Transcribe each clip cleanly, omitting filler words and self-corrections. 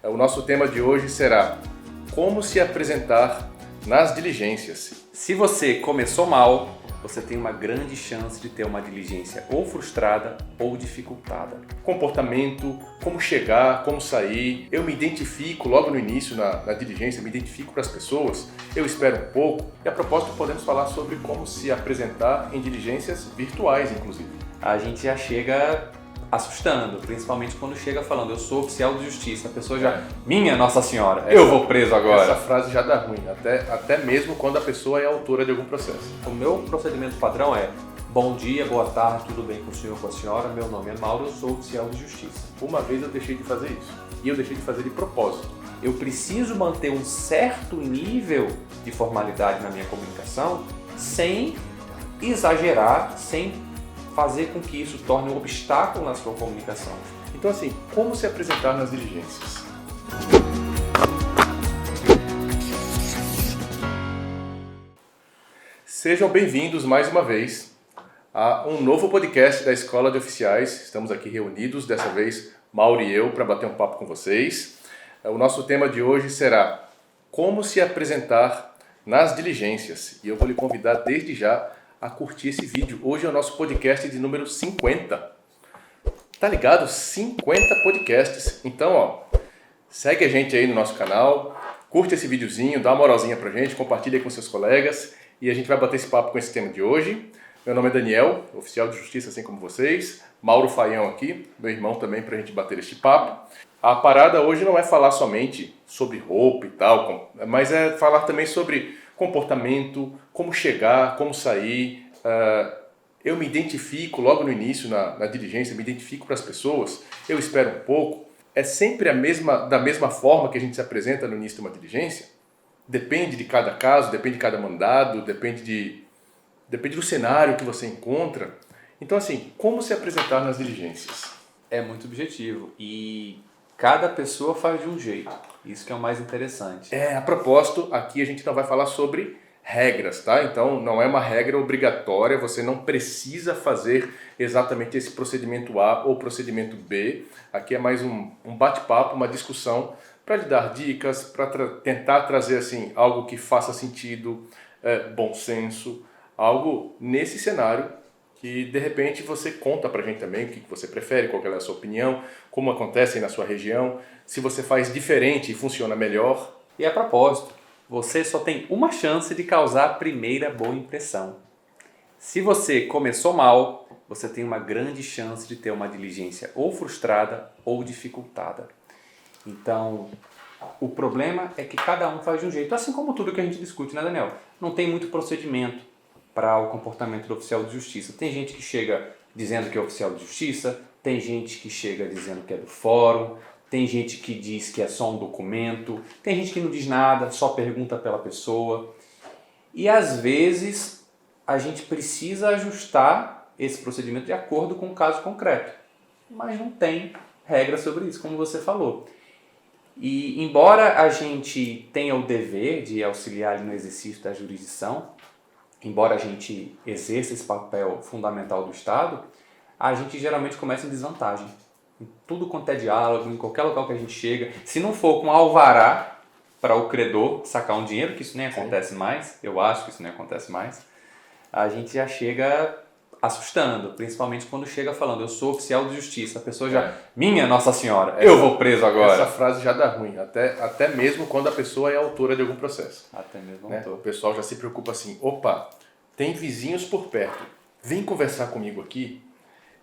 O nosso tema de hoje será como se apresentar nas diligências. Se você começou mal, você tem uma grande chance de ter uma diligência ou frustrada ou dificultada. Comportamento, como chegar, como sair. Eu me identifico logo no início na diligência, me identifico para as pessoas. Eu espero um pouco. E a propósito, podemos falar sobre como se apresentar em diligências virtuais, inclusive. A gente já chega assustando, principalmente quando chega falando, eu sou oficial de justiça. A pessoa já, minha Nossa Senhora, eu vou preso agora. Essa frase já dá ruim, até mesmo quando a pessoa é autora de algum processo. O meu procedimento padrão é, bom dia, boa tarde, tudo bem com o senhor, com a senhora? Meu nome é Mauro, eu sou oficial de justiça. Uma vez eu deixei de fazer isso, e eu deixei de fazer de propósito. Eu preciso manter um certo nível de formalidade na minha comunicação sem exagerar, sem fazer com que isso torne um obstáculo na sua comunicação. Então assim, como se apresentar nas diligências? Sejam bem-vindos mais uma vez a um novo podcast da Escola de Oficiais. Estamos aqui reunidos, dessa vez Mauro e eu, para bater um papo com vocês. O nosso tema de hoje será como se apresentar nas diligências. E eu vou lhe convidar desde já a curtir esse vídeo. Hoje é o nosso podcast de número 50. Tá ligado? 50 podcasts. Então, segue a gente aí no nosso canal, curte esse videozinho, dá uma moralzinha pra gente, compartilha aí com seus colegas e a gente vai bater esse papo com esse tema de hoje. Meu nome é Daniel, oficial de justiça assim como vocês. Mauro Faião aqui, meu irmão também, pra gente bater este papo. A parada hoje não é falar somente sobre roupa e tal, mas é falar também sobre comportamento, como chegar, como sair. Eu me identifico logo no início na diligência, me identifico para as pessoas, eu espero um pouco. É sempre da mesma forma que a gente se apresenta no início de uma diligência? Depende de cada caso, depende de cada mandado, depende do cenário que você encontra. Então assim, como se apresentar nas diligências? É muito objetivo e cada pessoa faz de um jeito. Isso que é o mais interessante. A propósito, aqui a gente não vai falar sobre regras, tá? Então não é uma regra obrigatória, você não precisa fazer exatamente esse procedimento A ou procedimento B. Aqui é mais um bate-papo, uma discussão para lhe dar dicas, para tentar trazer assim algo que faça sentido, bom senso, algo nesse cenário que de repente você conta pra gente também o que você prefere, qual é a sua opinião, como acontece aí na sua região, se você faz diferente e funciona melhor. E a propósito, você só tem uma chance de causar a primeira boa impressão. Se você começou mal, você tem uma grande chance de ter uma diligência ou frustrada ou dificultada. Então, o problema é que cada um faz de um jeito, assim como tudo que a gente discute, né, Daniel? Não tem muito procedimento para o comportamento do oficial de justiça. Tem gente que chega dizendo que é oficial de justiça, tem gente que chega dizendo que é do fórum, tem gente que diz que é só um documento, tem gente que não diz nada, só pergunta pela pessoa. E às vezes a gente precisa ajustar esse procedimento de acordo com o caso concreto. Mas não tem regra sobre isso, como você falou. E embora a gente tenha o dever de auxiliar no exercício da jurisdição, embora a gente exerça esse papel fundamental do Estado, a gente geralmente começa em desvantagem. Em tudo quanto é diálogo, em qualquer local que a gente chega, se não for com alvará para o credor sacar um dinheiro, que isso nem acontece mais, eu acho que isso nem acontece mais, a gente já chega assustando, principalmente quando chega falando, eu sou oficial de justiça, a pessoa já, minha Nossa Senhora, eu vou preso agora. Essa frase já dá ruim, até mesmo quando a pessoa é autora de algum processo. Até mesmo né? O pessoal já se preocupa assim, opa, tem vizinhos por perto, vem conversar comigo aqui.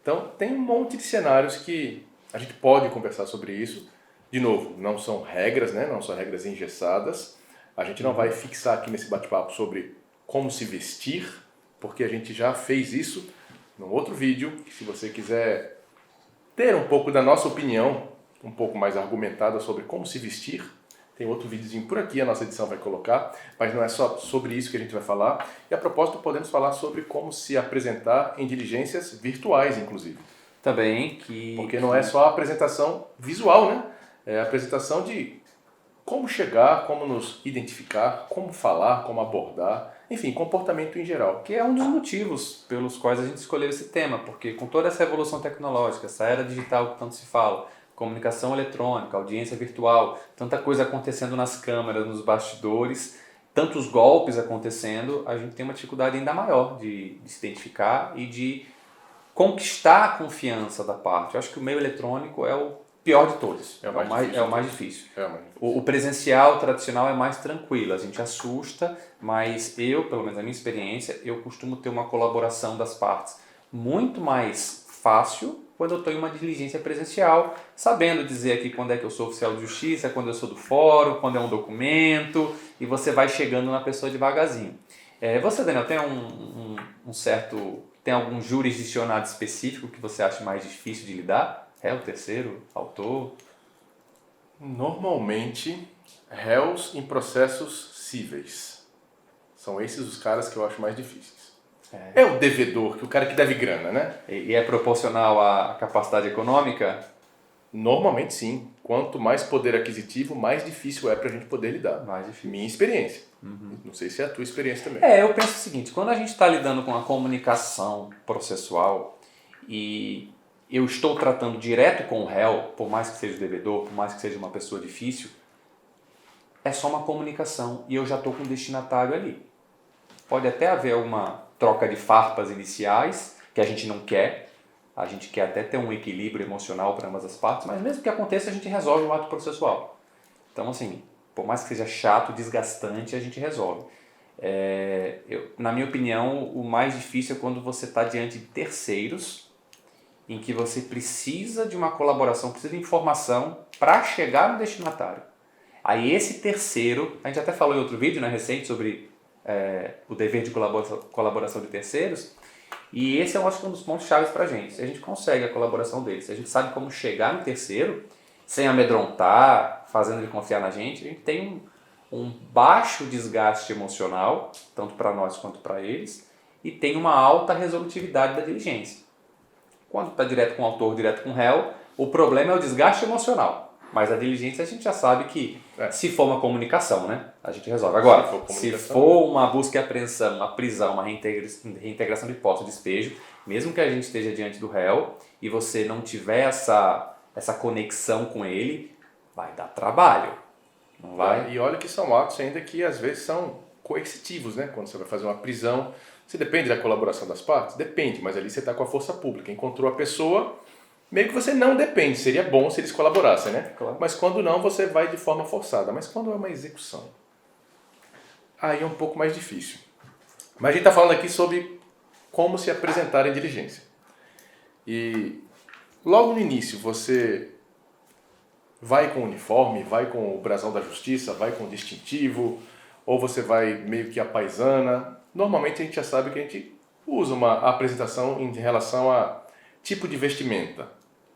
Então tem um monte de cenários que a gente pode conversar sobre isso. De novo, não são regras, né? Não são regras engessadas. A gente não vai fixar aqui nesse bate-papo sobre como se vestir, porque a gente já fez isso num outro vídeo. Se você quiser ter um pouco da nossa opinião, um pouco mais argumentada sobre como se vestir, tem outro videozinho por aqui, a nossa edição vai colocar, mas não é só sobre isso que a gente vai falar. E a propósito, podemos falar sobre como se apresentar em diligências virtuais, inclusive. Também porque não é só a apresentação visual, né? É a apresentação de como chegar, como nos identificar, como falar, como abordar, enfim, comportamento em geral. Que é um dos motivos pelos quais a gente escolheu esse tema, porque com toda essa evolução tecnológica, essa era digital que tanto se fala, comunicação eletrônica, audiência virtual, tanta coisa acontecendo nas câmeras, nos bastidores, tantos golpes acontecendo, a gente tem uma dificuldade ainda maior de se identificar e de conquistar a confiança da parte. Eu acho que o meio eletrônico é o pior de todos, é o mais difícil. O presencial tradicional é mais tranquilo, a gente assusta, mas eu, pelo menos na minha experiência, eu costumo ter uma colaboração das partes muito mais fácil quando eu estou em uma diligência presencial, sabendo dizer aqui quando é que eu sou oficial de justiça, quando eu sou do fórum, quando é um documento, e você vai chegando na pessoa devagarzinho. Você, Daniel, tem tem algum jurisdicionado específico que você acha mais difícil de lidar? Réu, terceiro, autor? Normalmente, réus em processos cíveis. São esses os caras que eu acho mais difíceis. É o devedor, que o cara que deve grana, né? E é proporcional à capacidade econômica? Normalmente sim. Quanto mais poder aquisitivo, mais difícil é pra gente poder lidar. Mais difícil. Minha experiência. Não sei se é a tua experiência também. Eu penso o seguinte, quando a gente está lidando com a comunicação processual e eu estou tratando direto com o réu, por mais que seja o devedor, por mais que seja uma pessoa difícil, é só uma comunicação e eu já estou com o destinatário ali. Pode até haver alguma troca de farpas iniciais, que a gente não quer. A gente quer até ter um equilíbrio emocional para ambas as partes, mas mesmo que aconteça, a gente resolve o ato processual. Então, assim, por mais que seja chato, desgastante, a gente resolve. Na minha opinião, o mais difícil é quando você está diante de terceiros, em que você precisa de uma colaboração, precisa de informação para chegar no destinatário. Aí esse terceiro, a gente até falou em outro vídeo, né, recente, sobre o dever de colaboração de terceiros, e esse eu acho que é um dos pontos chaves para a gente. Se a gente consegue a colaboração deles, se a gente sabe como chegar no terceiro, sem amedrontar, fazendo ele confiar na gente, a gente tem um baixo desgaste emocional, tanto para nós quanto para eles, e tem uma alta resolutividade da diligência. Quando está direto com o autor, direto com o réu, o problema é o desgaste emocional. Mas a diligência a gente já sabe que, se for uma comunicação, né, a gente resolve. Agora, se for uma busca e apreensão, uma prisão, uma reintegração de posse, despejo, mesmo que a gente esteja diante do réu e você não tiver essa conexão com ele, vai dar trabalho. Não vai? E olha que são atos ainda que às vezes são coercitivos, né? Quando você vai fazer uma prisão, você depende da colaboração das partes? Depende, mas ali você está com a força pública. Encontrou a pessoa, meio que você não depende. Seria bom se eles colaborassem, né? Claro. Mas quando não, você vai de forma forçada. Mas quando é uma execução, aí é um pouco mais difícil. Mas a gente está falando aqui sobre como se apresentar em diligência. E logo no início você vai com o uniforme, vai com o brasão da justiça, vai com o distintivo, ou você vai meio que à paisana. Normalmente a gente já sabe que a gente usa uma apresentação em relação a tipo de vestimenta,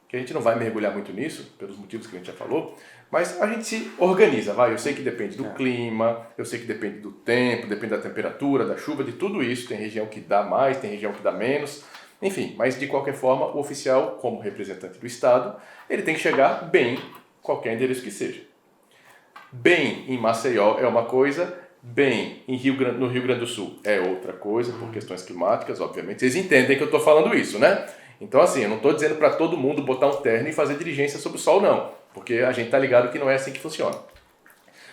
que a gente não vai mergulhar muito nisso, pelos motivos que a gente já falou, mas a gente se organiza, vai. Eu sei que depende do clima, eu sei que depende do tempo, depende da temperatura, da chuva, de tudo isso. Tem região que dá mais, tem região que dá menos, enfim. Mas de qualquer forma, o oficial, como representante do Estado, ele tem que chegar bem, qualquer endereço que seja. Bem em Maceió é uma coisa, bem no Rio Grande do Sul é outra coisa, por questões climáticas, obviamente. Vocês entendem que eu estou falando isso, né? Então, assim, eu não estou dizendo para todo mundo botar um terno e fazer diligência sob o sol, não. Porque a gente está ligado que não é assim que funciona.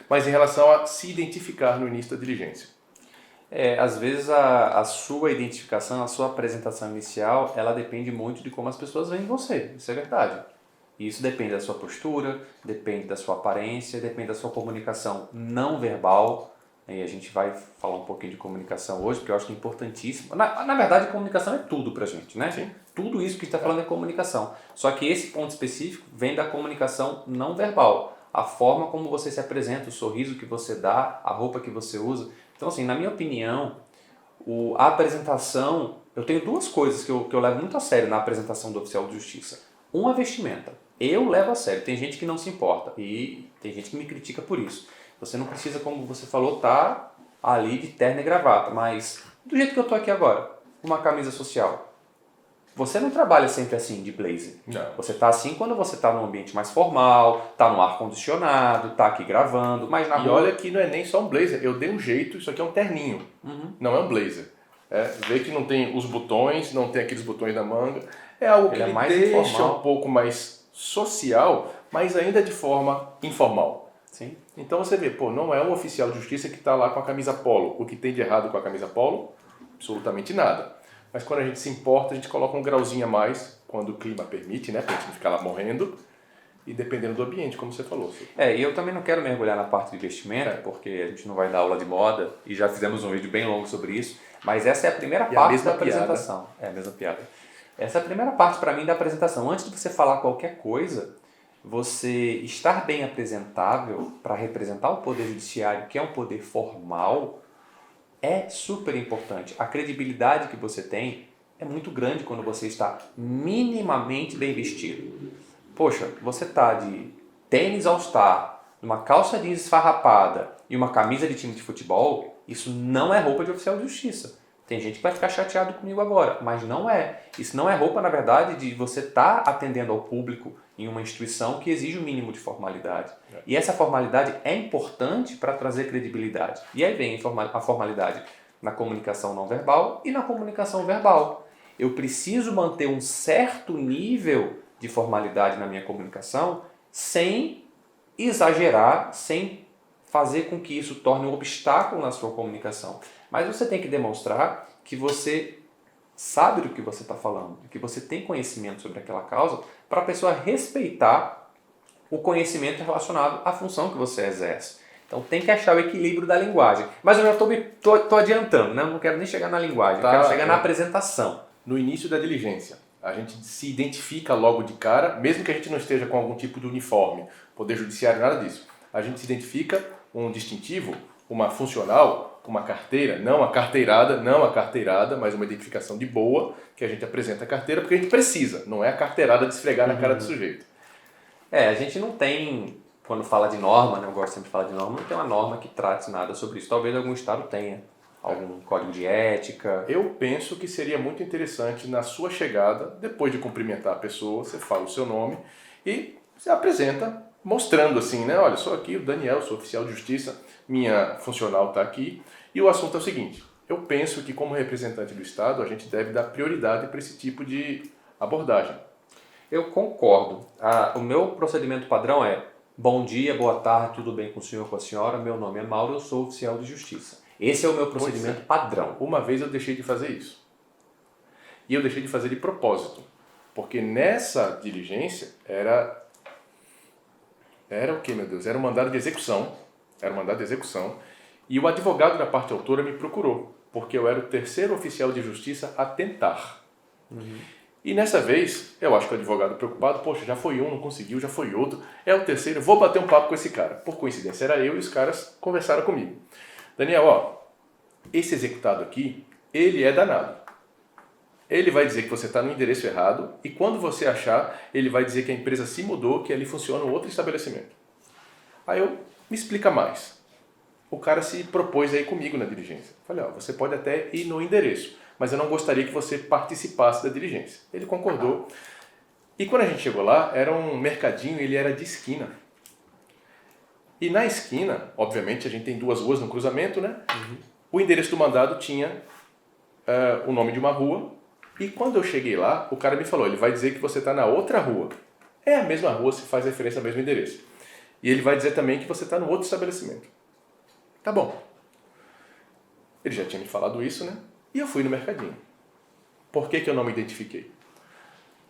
Mas em relação a se identificar no início da diligência. Às vezes a sua identificação, a sua apresentação inicial, ela depende muito de como as pessoas veem você. Isso é verdade. E isso depende da sua postura, depende da sua aparência, depende da sua comunicação não verbal. E a gente vai falar um pouquinho de comunicação hoje, porque eu acho que é importantíssimo. Na verdade, comunicação é tudo pra gente, né? Sim. Tudo isso que a gente está falando é comunicação. Só que esse ponto específico vem da comunicação não verbal. A forma como você se apresenta, o sorriso que você dá, a roupa que você usa. Então, assim, na minha opinião, a apresentação... Eu tenho duas coisas que eu levo muito a sério na apresentação do oficial de justiça. Uma, vestimenta. Eu levo a sério. Tem gente que não se importa e tem gente que me critica por isso. Você não precisa, como você falou, estar ali de terno e gravata, mas do jeito que eu estou aqui agora, uma camisa social. Você não trabalha sempre assim, de blazer. Não. Você está assim quando você está num ambiente mais formal, está no ar-condicionado, está aqui gravando, mas na E rua... olha que não é nem só um blazer, eu dei um jeito, isso aqui é um terninho, não é um blazer. Vê que não tem os botões, não tem aqueles botões na manga, é algo que Ele é ele mais deixa informal. um pouco mais social, mas ainda de forma informal. Sim. Então você vê, não é um oficial de justiça que está lá com a camisa polo. O que tem de errado com a camisa polo? Absolutamente nada. Mas quando a gente se importa, a gente coloca um grauzinho a mais, quando o clima permite, né? Para a gente não ficar lá morrendo. E dependendo do ambiente, como você falou. E eu também não quero mergulhar na parte de investimento, porque a gente não vai dar aula de moda, e já fizemos um vídeo bem longo sobre isso, mas essa é a primeira parte da apresentação. É a mesma piada. Essa é a primeira parte para mim da apresentação. Antes de você falar qualquer coisa, você estar bem apresentável para representar o Poder Judiciário, que é um poder formal, é super importante. A credibilidade que você tem é muito grande quando você está minimamente bem vestido. Poxa, você tá de tênis All-Star, uma calça jeans esfarrapada e uma camisa de time de futebol, isso não é roupa de oficial de justiça. Tem gente que vai ficar chateado comigo agora, mas não é. Isso não é roupa, na verdade, de você estar atendendo ao público em uma instituição que exige um mínimo de formalidade. E essa formalidade é importante para trazer credibilidade. E aí vem a formalidade na comunicação não verbal e na comunicação verbal. Eu preciso manter um certo nível de formalidade na minha comunicação sem exagerar, sem fazer com que isso torne um obstáculo na sua comunicação. Mas você tem que demonstrar que você sabe do que você está falando, que você tem conhecimento sobre aquela causa, para a pessoa respeitar o conhecimento relacionado à função que você exerce. Então tem que achar o equilíbrio da linguagem. Mas eu já estou adiantando, né? Eu não quero nem chegar na linguagem, eu quero chegar na apresentação. No início da diligência, a gente se identifica logo de cara, mesmo que a gente não esteja com algum tipo de uniforme, Poder Judiciário, nada disso. A gente se identifica um distintivo, uma funcional, uma carteira, não a carteirada, mas uma identificação de boa, que a gente apresenta a carteira, porque a gente precisa, não é a carteirada de esfregar na cara do sujeito. A gente não tem, quando fala de norma, né, eu gosto sempre de falar de norma, não tem uma norma que trate nada sobre isso. Talvez algum estado tenha. Algum código de ética? Eu penso que seria muito interessante na sua chegada, depois de cumprimentar a pessoa, você fala o seu nome e se apresenta mostrando assim, né? Olha, sou aqui o Daniel, sou oficial de justiça, minha funcional está aqui. E o assunto é o seguinte, eu penso que como representante do Estado, a gente deve dar prioridade para esse tipo de abordagem. Eu concordo. O meu procedimento padrão é: bom dia, boa tarde, tudo bem com o senhor, com a senhora? Meu nome é Mauro, eu sou oficial de justiça. Esse é o meu procedimento padrão. Uma vez eu deixei de fazer isso. E eu deixei de fazer de propósito. Porque nessa diligência era o que, meu Deus? Era um mandado de execução. E o advogado da parte autora me procurou. Porque eu era o terceiro oficial de justiça a tentar. E nessa vez, eu acho que o advogado preocupado, poxa, já foi um, não conseguiu, já foi outro. É o terceiro, vou bater um papo com esse cara. Por coincidência, era eu e os caras conversaram comigo. Daniel, esse executado aqui, ele é danado. Ele vai dizer que você está no endereço errado e quando você achar, ele vai dizer que a empresa se mudou, que ali funciona um outro estabelecimento. Aí eu, me explica mais. O cara se propôs aí comigo na diligência. Falei, você pode até ir no endereço, mas eu não gostaria que você participasse da diligência. Ele concordou. E quando a gente chegou lá, era um mercadinho, ele era de esquina. E na esquina, obviamente, a gente tem duas ruas no cruzamento, né? O endereço do mandado tinha o nome de uma rua. E quando eu cheguei lá, o cara me falou, ele vai dizer que você está na outra rua. É a mesma rua, se faz referência ao mesmo endereço. E ele vai dizer também que você está no outro estabelecimento. Tá bom. Ele já tinha me falado isso, né? E eu fui no mercadinho. Por que eu não me identifiquei?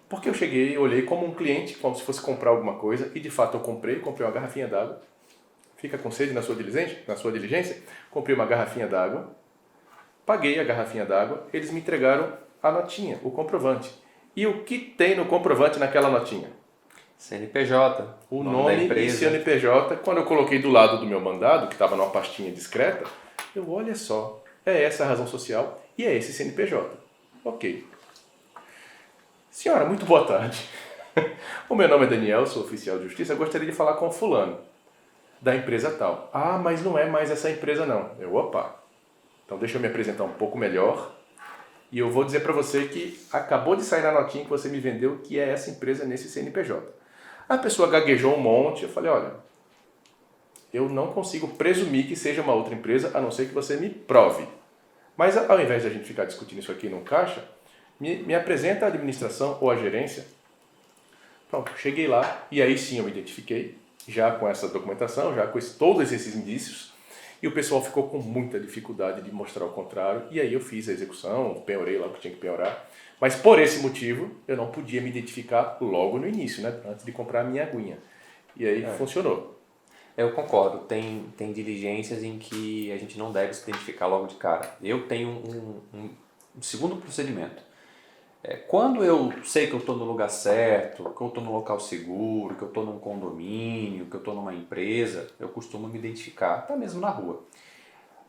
Porque eu cheguei, olhei como um cliente, como se fosse comprar alguma coisa, e de fato eu comprei uma garrafinha d'água. Fica com sede na sua diligência? Comprei uma garrafinha d'água, paguei a garrafinha d'água, eles me entregaram a notinha, o comprovante. E o que tem no comprovante naquela notinha? CNPJ, o nome da empresa. E CNPJ, quando eu coloquei do lado do meu mandado, que estava numa pastinha discreta, eu, olha só, é essa a razão social e é esse CNPJ. Ok. Senhora, muito boa tarde. O meu nome é Daniel, sou oficial de justiça, eu gostaria de falar com o fulano, da empresa tal. Ah, mas não é mais essa empresa não. Opa, então deixa eu me apresentar um pouco melhor e eu vou dizer para você que acabou de sair na notinha que você me vendeu que é essa empresa nesse CNPJ. A pessoa gaguejou um monte, eu falei, olha, eu não consigo presumir que seja uma outra empresa, a não ser que você me prove. Mas ao invés de a gente ficar discutindo isso aqui no caixa, me apresenta a administração ou a gerência Pronto, cheguei lá e aí sim eu me identifiquei, já com essa documentação, já com todos esses indícios, e o pessoal ficou com muita dificuldade de mostrar o contrário, e aí eu fiz a execução, penhorei lá o que tinha que penhorar, mas por esse motivo eu não podia me identificar logo no início, né, antes de comprar a minha aguinha. E aí funcionou. Eu concordo, tem diligências em que a gente não deve se identificar logo de cara. Eu tenho um segundo procedimento. Quando eu sei que eu estou no lugar certo, que eu estou no local seguro, que eu estou num condomínio, que eu estou numa empresa, eu costumo me identificar, até mesmo na rua.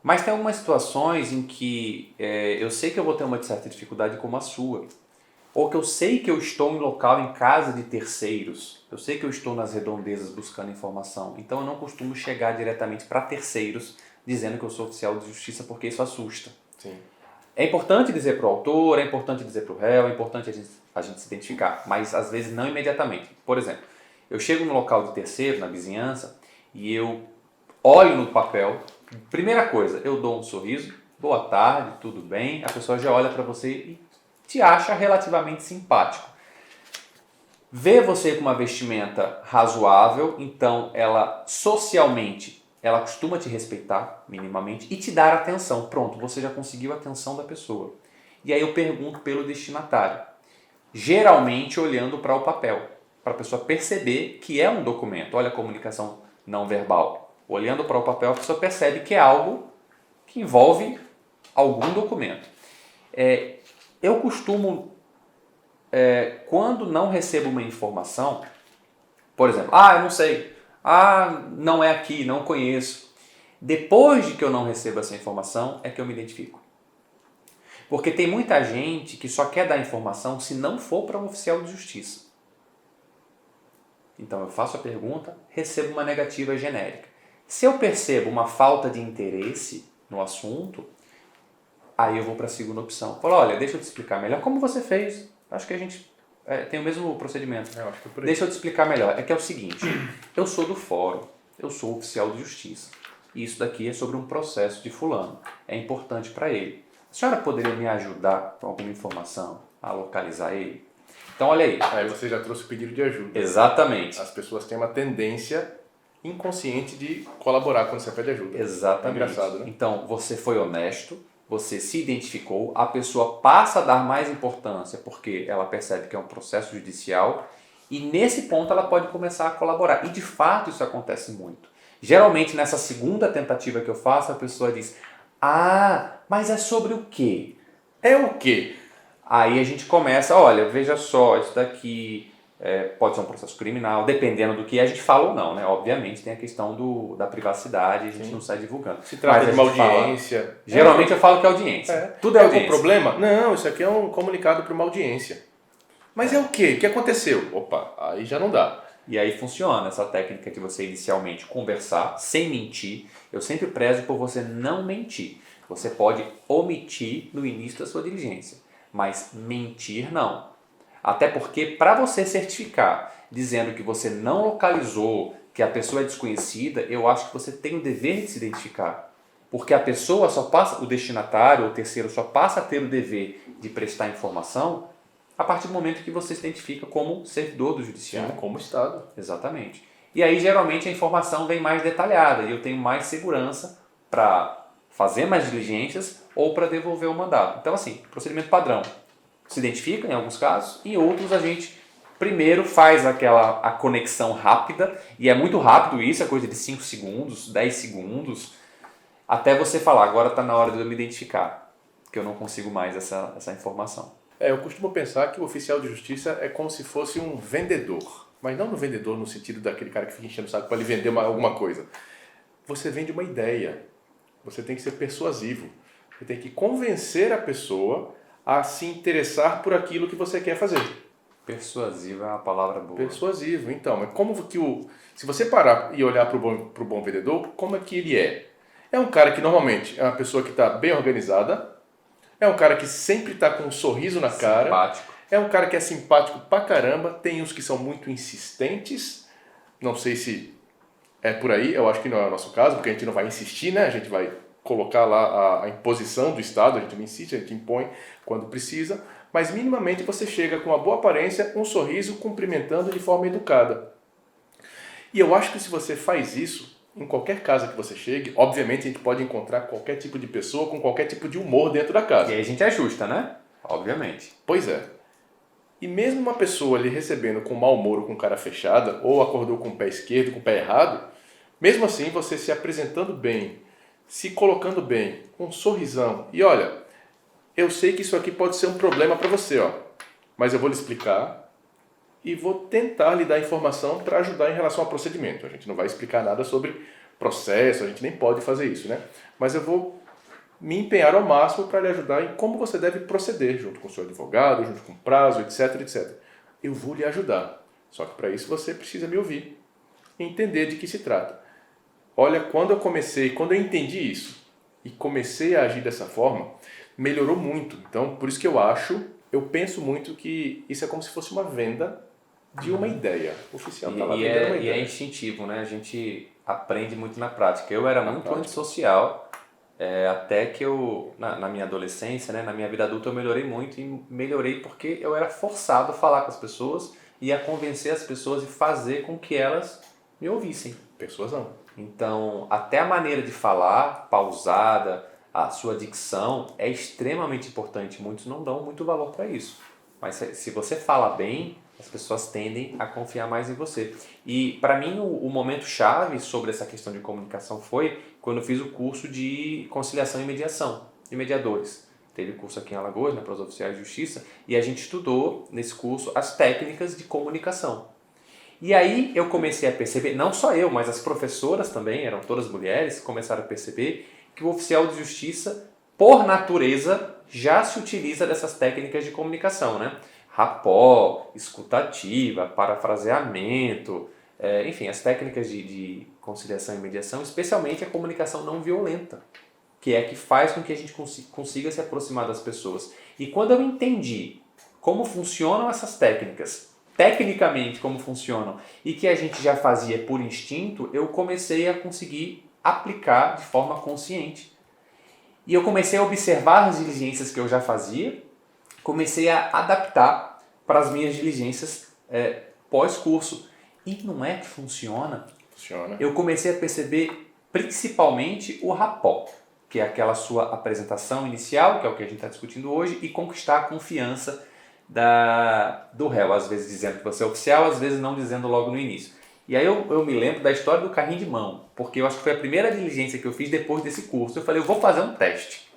Mas tem algumas situações em que eu sei que eu vou ter uma certa dificuldade como a sua. Ou que eu sei que eu estou em local em casa de terceiros. Eu sei que eu estou nas redondezas buscando informação. Então eu não costumo chegar diretamente para terceiros dizendo que eu sou oficial de justiça porque isso assusta. Sim. É importante dizer para o autor, é importante dizer para o réu, é importante a gente se identificar, mas às vezes não imediatamente. Por exemplo, eu chego no local de terceiro, na vizinhança, e eu olho no papel. Primeira coisa, eu dou um sorriso, boa tarde, tudo bem? A pessoa já olha para você e te acha relativamente simpático. Vê você com uma vestimenta razoável, então ela socialmente, ela costuma te respeitar minimamente e te dar atenção. Pronto, você já conseguiu a atenção da pessoa. E aí eu pergunto pelo destinatário, geralmente olhando para o papel, para a pessoa perceber que é um documento. Olha a comunicação não verbal. Olhando para o papel, a pessoa percebe que é algo que envolve algum documento. Eu costumo, quando não recebo uma informação, por exemplo, eu não sei, não é aqui, não conheço. Depois de que eu não recebo essa informação, é que eu me identifico. Porque tem muita gente que só quer dar informação se não for para um oficial de justiça. Então eu faço a pergunta, recebo uma negativa genérica. Se eu percebo uma falta de interesse no assunto, aí eu vou para a segunda opção. Falo, olha, deixa eu te explicar melhor como você fez. Acho que a gente tem o mesmo procedimento. Eu acho que é por aí. Deixa eu te explicar melhor. É que é o seguinte, eu sou do fórum, eu sou oficial de justiça. E isso daqui é sobre um processo de fulano. É importante para ele. A senhora poderia me ajudar com alguma informação a localizar ele? Então, olha aí. Aí você já trouxe o pedido de ajuda. Exatamente. As pessoas têm uma tendência inconsciente de colaborar quando você pede ajuda. Exatamente. É engraçado, né? Então, você foi honesto, você se identificou, a pessoa passa a dar mais importância porque ela percebe que é um processo judicial e nesse ponto ela pode começar a colaborar. E de fato isso acontece muito. Geralmente nessa segunda tentativa que eu faço, a pessoa diz, mas é sobre o quê? É o quê? Aí a gente começa, olha, veja só, isso daqui pode ser um processo criminal, dependendo do que a gente fala ou não, né? Obviamente tem a questão da privacidade, a gente não sai divulgando. Se trata de uma audiência. Geralmente eu falo que é audiência. Tudo é audiência. Algum problema? Não, isso aqui é um comunicado para uma audiência. Mas é o quê? O que aconteceu? Opa, aí já não dá. E aí funciona essa técnica de você inicialmente conversar sem mentir. Eu sempre prezo por você não mentir. Você pode omitir no início da sua diligência, mas mentir não. Até porque para você certificar dizendo que você não localizou, que a pessoa é desconhecida, eu acho que você tem o dever de se identificar. Porque a pessoa só passa, o destinatário ou o terceiro só passa a ter o dever de prestar informação a partir do momento que você se identifica como servidor do judiciário. Sim, como Estado. Exatamente. E aí geralmente a informação vem mais detalhada e eu tenho mais segurança para fazer mais diligências ou para devolver o mandato. Então assim, procedimento padrão. Se identifica em alguns casos, em outros a gente primeiro faz a conexão rápida, e é muito rápido isso, é coisa de 5 segundos, 10 segundos, até você falar, agora está na hora de eu me identificar, que eu não consigo mais essa informação. Eu costumo pensar que o oficial de justiça é como se fosse um vendedor, mas não no vendedor no sentido daquele cara que fica enchendo o saco para lhe vender alguma coisa. Você vende uma ideia, você tem que ser persuasivo, você tem que convencer a pessoa a se interessar por aquilo que você quer fazer. Persuasivo é uma palavra boa. Persuasivo, então. Mas como que se você parar e olhar para o bom vendedor, como é que ele é? É um cara que normalmente é uma pessoa que está bem organizada, é um cara que sempre está com um sorriso na cara, simpático. É um cara que é simpático pra caramba, tem uns que são muito insistentes, não sei se é por aí, eu acho que não é o nosso caso, porque a gente não vai insistir, né? A gente vai colocar lá a imposição do Estado, a gente não insiste, a gente impõe quando precisa, mas minimamente você chega com uma boa aparência, um sorriso, cumprimentando de forma educada. E eu acho que se você faz isso, em qualquer casa que você chegue, obviamente a gente pode encontrar qualquer tipo de pessoa com qualquer tipo de humor dentro da casa. E aí a gente ajusta, né? Obviamente. Pois é. E mesmo uma pessoa ali recebendo com mau humor ou com cara fechada, ou acordou com o pé esquerdo, com o pé errado, mesmo assim você se apresentando bem, se colocando bem, com um sorrisão, e olha, eu sei que isso aqui pode ser um problema para você, ó, mas eu vou lhe explicar e vou tentar lhe dar informação para ajudar em relação ao procedimento. A gente não vai explicar nada sobre processo, a gente nem pode fazer isso, né? Mas eu vou me empenhar ao máximo para lhe ajudar em como você deve proceder, junto com o seu advogado, junto com o prazo, etc, etc. Eu vou lhe ajudar. Só que para isso você precisa me ouvir e entender de que se trata. Olha, quando eu entendi isso e comecei a agir dessa forma, melhorou muito. Então, por isso que eu penso muito que isso é como se fosse uma venda de uma ideia. O oficial está lá vendendo uma ideia. E é instintivo, né? A gente aprende muito na prática. Eu era muito antissocial, até que eu, na minha adolescência, né, na minha vida adulta, eu melhorei muito. E melhorei porque eu era forçado a falar com as pessoas e a convencer as pessoas e fazer com que elas me ouvissem. Persuasão. Então, até a maneira de falar, pausada, a sua dicção é extremamente importante. Muitos não dão muito valor para isso. Mas se você fala bem, as pessoas tendem a confiar mais em você. E para mim o momento chave sobre essa questão de comunicação foi quando eu fiz o curso de conciliação e mediação, de mediadores. Teve curso aqui em Alagoas, para os oficiais de justiça, e a gente estudou nesse curso as técnicas de comunicação. E aí eu comecei a perceber, não só eu, mas as professoras também, eram todas mulheres, começaram a perceber que o oficial de justiça, por natureza, já se utiliza dessas técnicas de comunicação, né? Rapó, escutativa, parafraseamento, enfim, as técnicas de conciliação e mediação, especialmente a comunicação não violenta, que é a que faz com que a gente consiga se aproximar das pessoas. E quando eu entendi como funcionam essas técnicas, tecnicamente como funcionam, e que a gente já fazia por instinto, eu comecei a conseguir aplicar de forma consciente. E eu comecei a observar as diligências que eu já fazia, comecei a adaptar para as minhas diligências pós-curso. E não é que funciona? Funciona. Eu comecei a perceber principalmente o rapó, que é aquela sua apresentação inicial, que é o que a gente está discutindo hoje, e conquistar a confiança do réu, às vezes dizendo que você é oficial, às vezes não dizendo logo no início. E aí eu me lembro da história do carrinho de mão, porque eu acho que foi a primeira diligência que eu fiz depois desse curso. Eu falei, eu vou fazer um teste.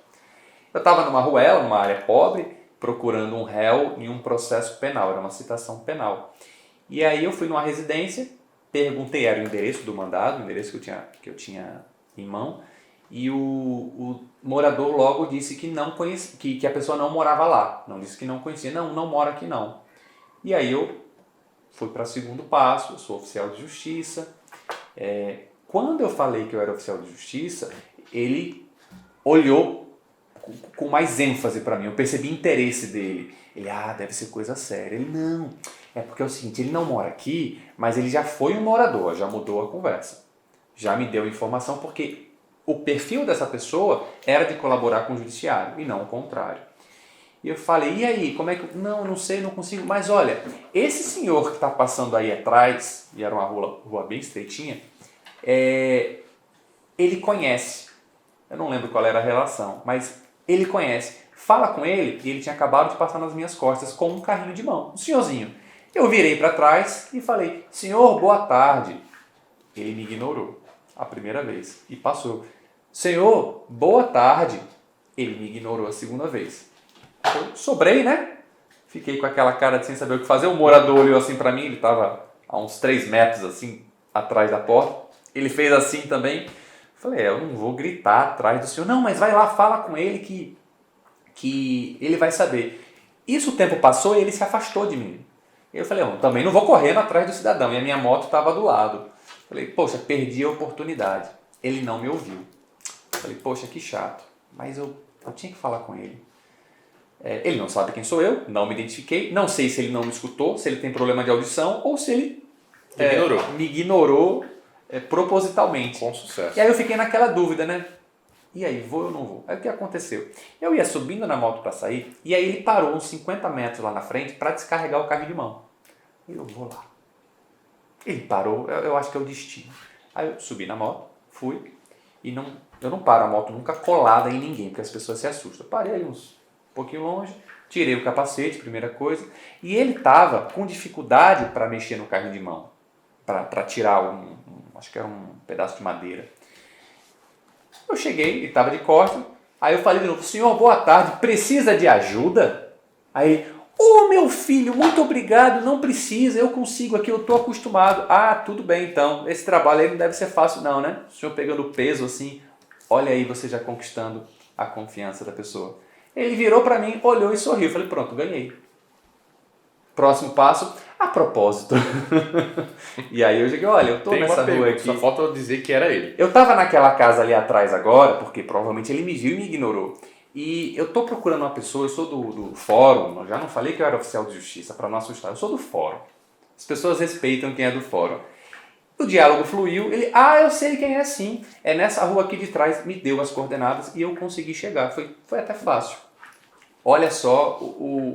Eu estava numa ruela, numa área pobre, procurando um réu em um processo penal, era uma citação penal. E aí eu fui numa residência, perguntei, era o endereço do mandado, o endereço que eu tinha em mão, e o morador logo disse que não conhecia, que a pessoa não morava lá. Não disse que não conhecia, não mora aqui não. E aí eu fui para o segundo passo, eu sou oficial de justiça. Quando eu falei que eu era oficial de justiça, ele olhou com mais ênfase para mim, eu percebi interesse dele. Ele, deve ser coisa séria. Ele, não, é porque é o seguinte, ele não mora aqui, mas ele já foi um morador, já mudou a conversa. Já me deu informação porque o perfil dessa pessoa era de colaborar com o judiciário e não o contrário. E eu falei, e aí, como é que... Não sei, não consigo. Mas olha, esse senhor que está passando aí atrás, e era uma rua bem estreitinha, ele conhece. Eu não lembro qual era a relação, mas ele conhece. Fala com ele, e ele tinha acabado de passar nas minhas costas com um carrinho de mão, um senhorzinho. Eu virei para trás e falei, senhor, boa tarde. Ele me ignorou a primeira vez e passou. Senhor, boa tarde. Ele me ignorou a segunda vez. Eu sobrei, né? Fiquei com aquela cara de sem saber o que fazer. O morador olhou assim para mim, ele estava a uns 3 metros assim, atrás da porta. Ele fez assim também. Falei, eu não vou gritar atrás do senhor. Não, mas vai lá, fala com ele que ele vai saber. Isso o tempo passou e ele se afastou de mim. Eu falei, eu também não vou correndo atrás do cidadão. E a minha moto estava do lado. Falei, poxa, perdi a oportunidade. Ele não me ouviu. Falei, poxa, que chato. Mas eu tinha que falar com ele. Ele não sabe quem sou eu, não me identifiquei. Não sei se ele não me escutou, se ele tem problema de audição ou se ele me ignorou propositalmente. Com sucesso. E aí eu fiquei naquela dúvida, né? E aí, vou ou não vou? Aí o que aconteceu? Eu ia subindo na moto para sair, e aí ele parou uns 50 metros lá na frente para descarregar o carro de mão. E eu vou lá. Ele parou, eu acho que é o destino. Aí eu subi na moto, fui, e eu não paro a moto nunca colada em ninguém, porque as pessoas se assustam. Eu parei ali um pouquinho longe, tirei o capacete, primeira coisa, e ele estava com dificuldade para mexer no carro de mão, para tirar acho que era um pedaço de madeira. Eu cheguei, ele estava de costas, aí eu falei de novo, senhor, boa tarde, precisa de ajuda? Aí, meu filho, muito obrigado, não precisa, eu consigo aqui, eu estou acostumado. Ah, tudo bem então, esse trabalho aí não deve ser fácil não, né? O senhor pegando peso assim, olha aí você já conquistando a confiança da pessoa. Ele virou para mim, olhou e sorriu, eu falei, pronto, ganhei. Próximo passo, a propósito. E aí eu digo, olha, eu tô nessa rua aqui. Só falta eu dizer que era ele. Eu tava naquela casa ali atrás agora, porque provavelmente ele me viu e me ignorou. E eu tô procurando uma pessoa, eu sou do fórum, eu já não falei que eu era oficial de justiça, para não assustar, eu sou do fórum. As pessoas respeitam quem é do fórum. O diálogo fluiu, ele, eu sei quem é sim, é nessa rua aqui de trás, me deu as coordenadas e eu consegui chegar, foi até fácil. Olha só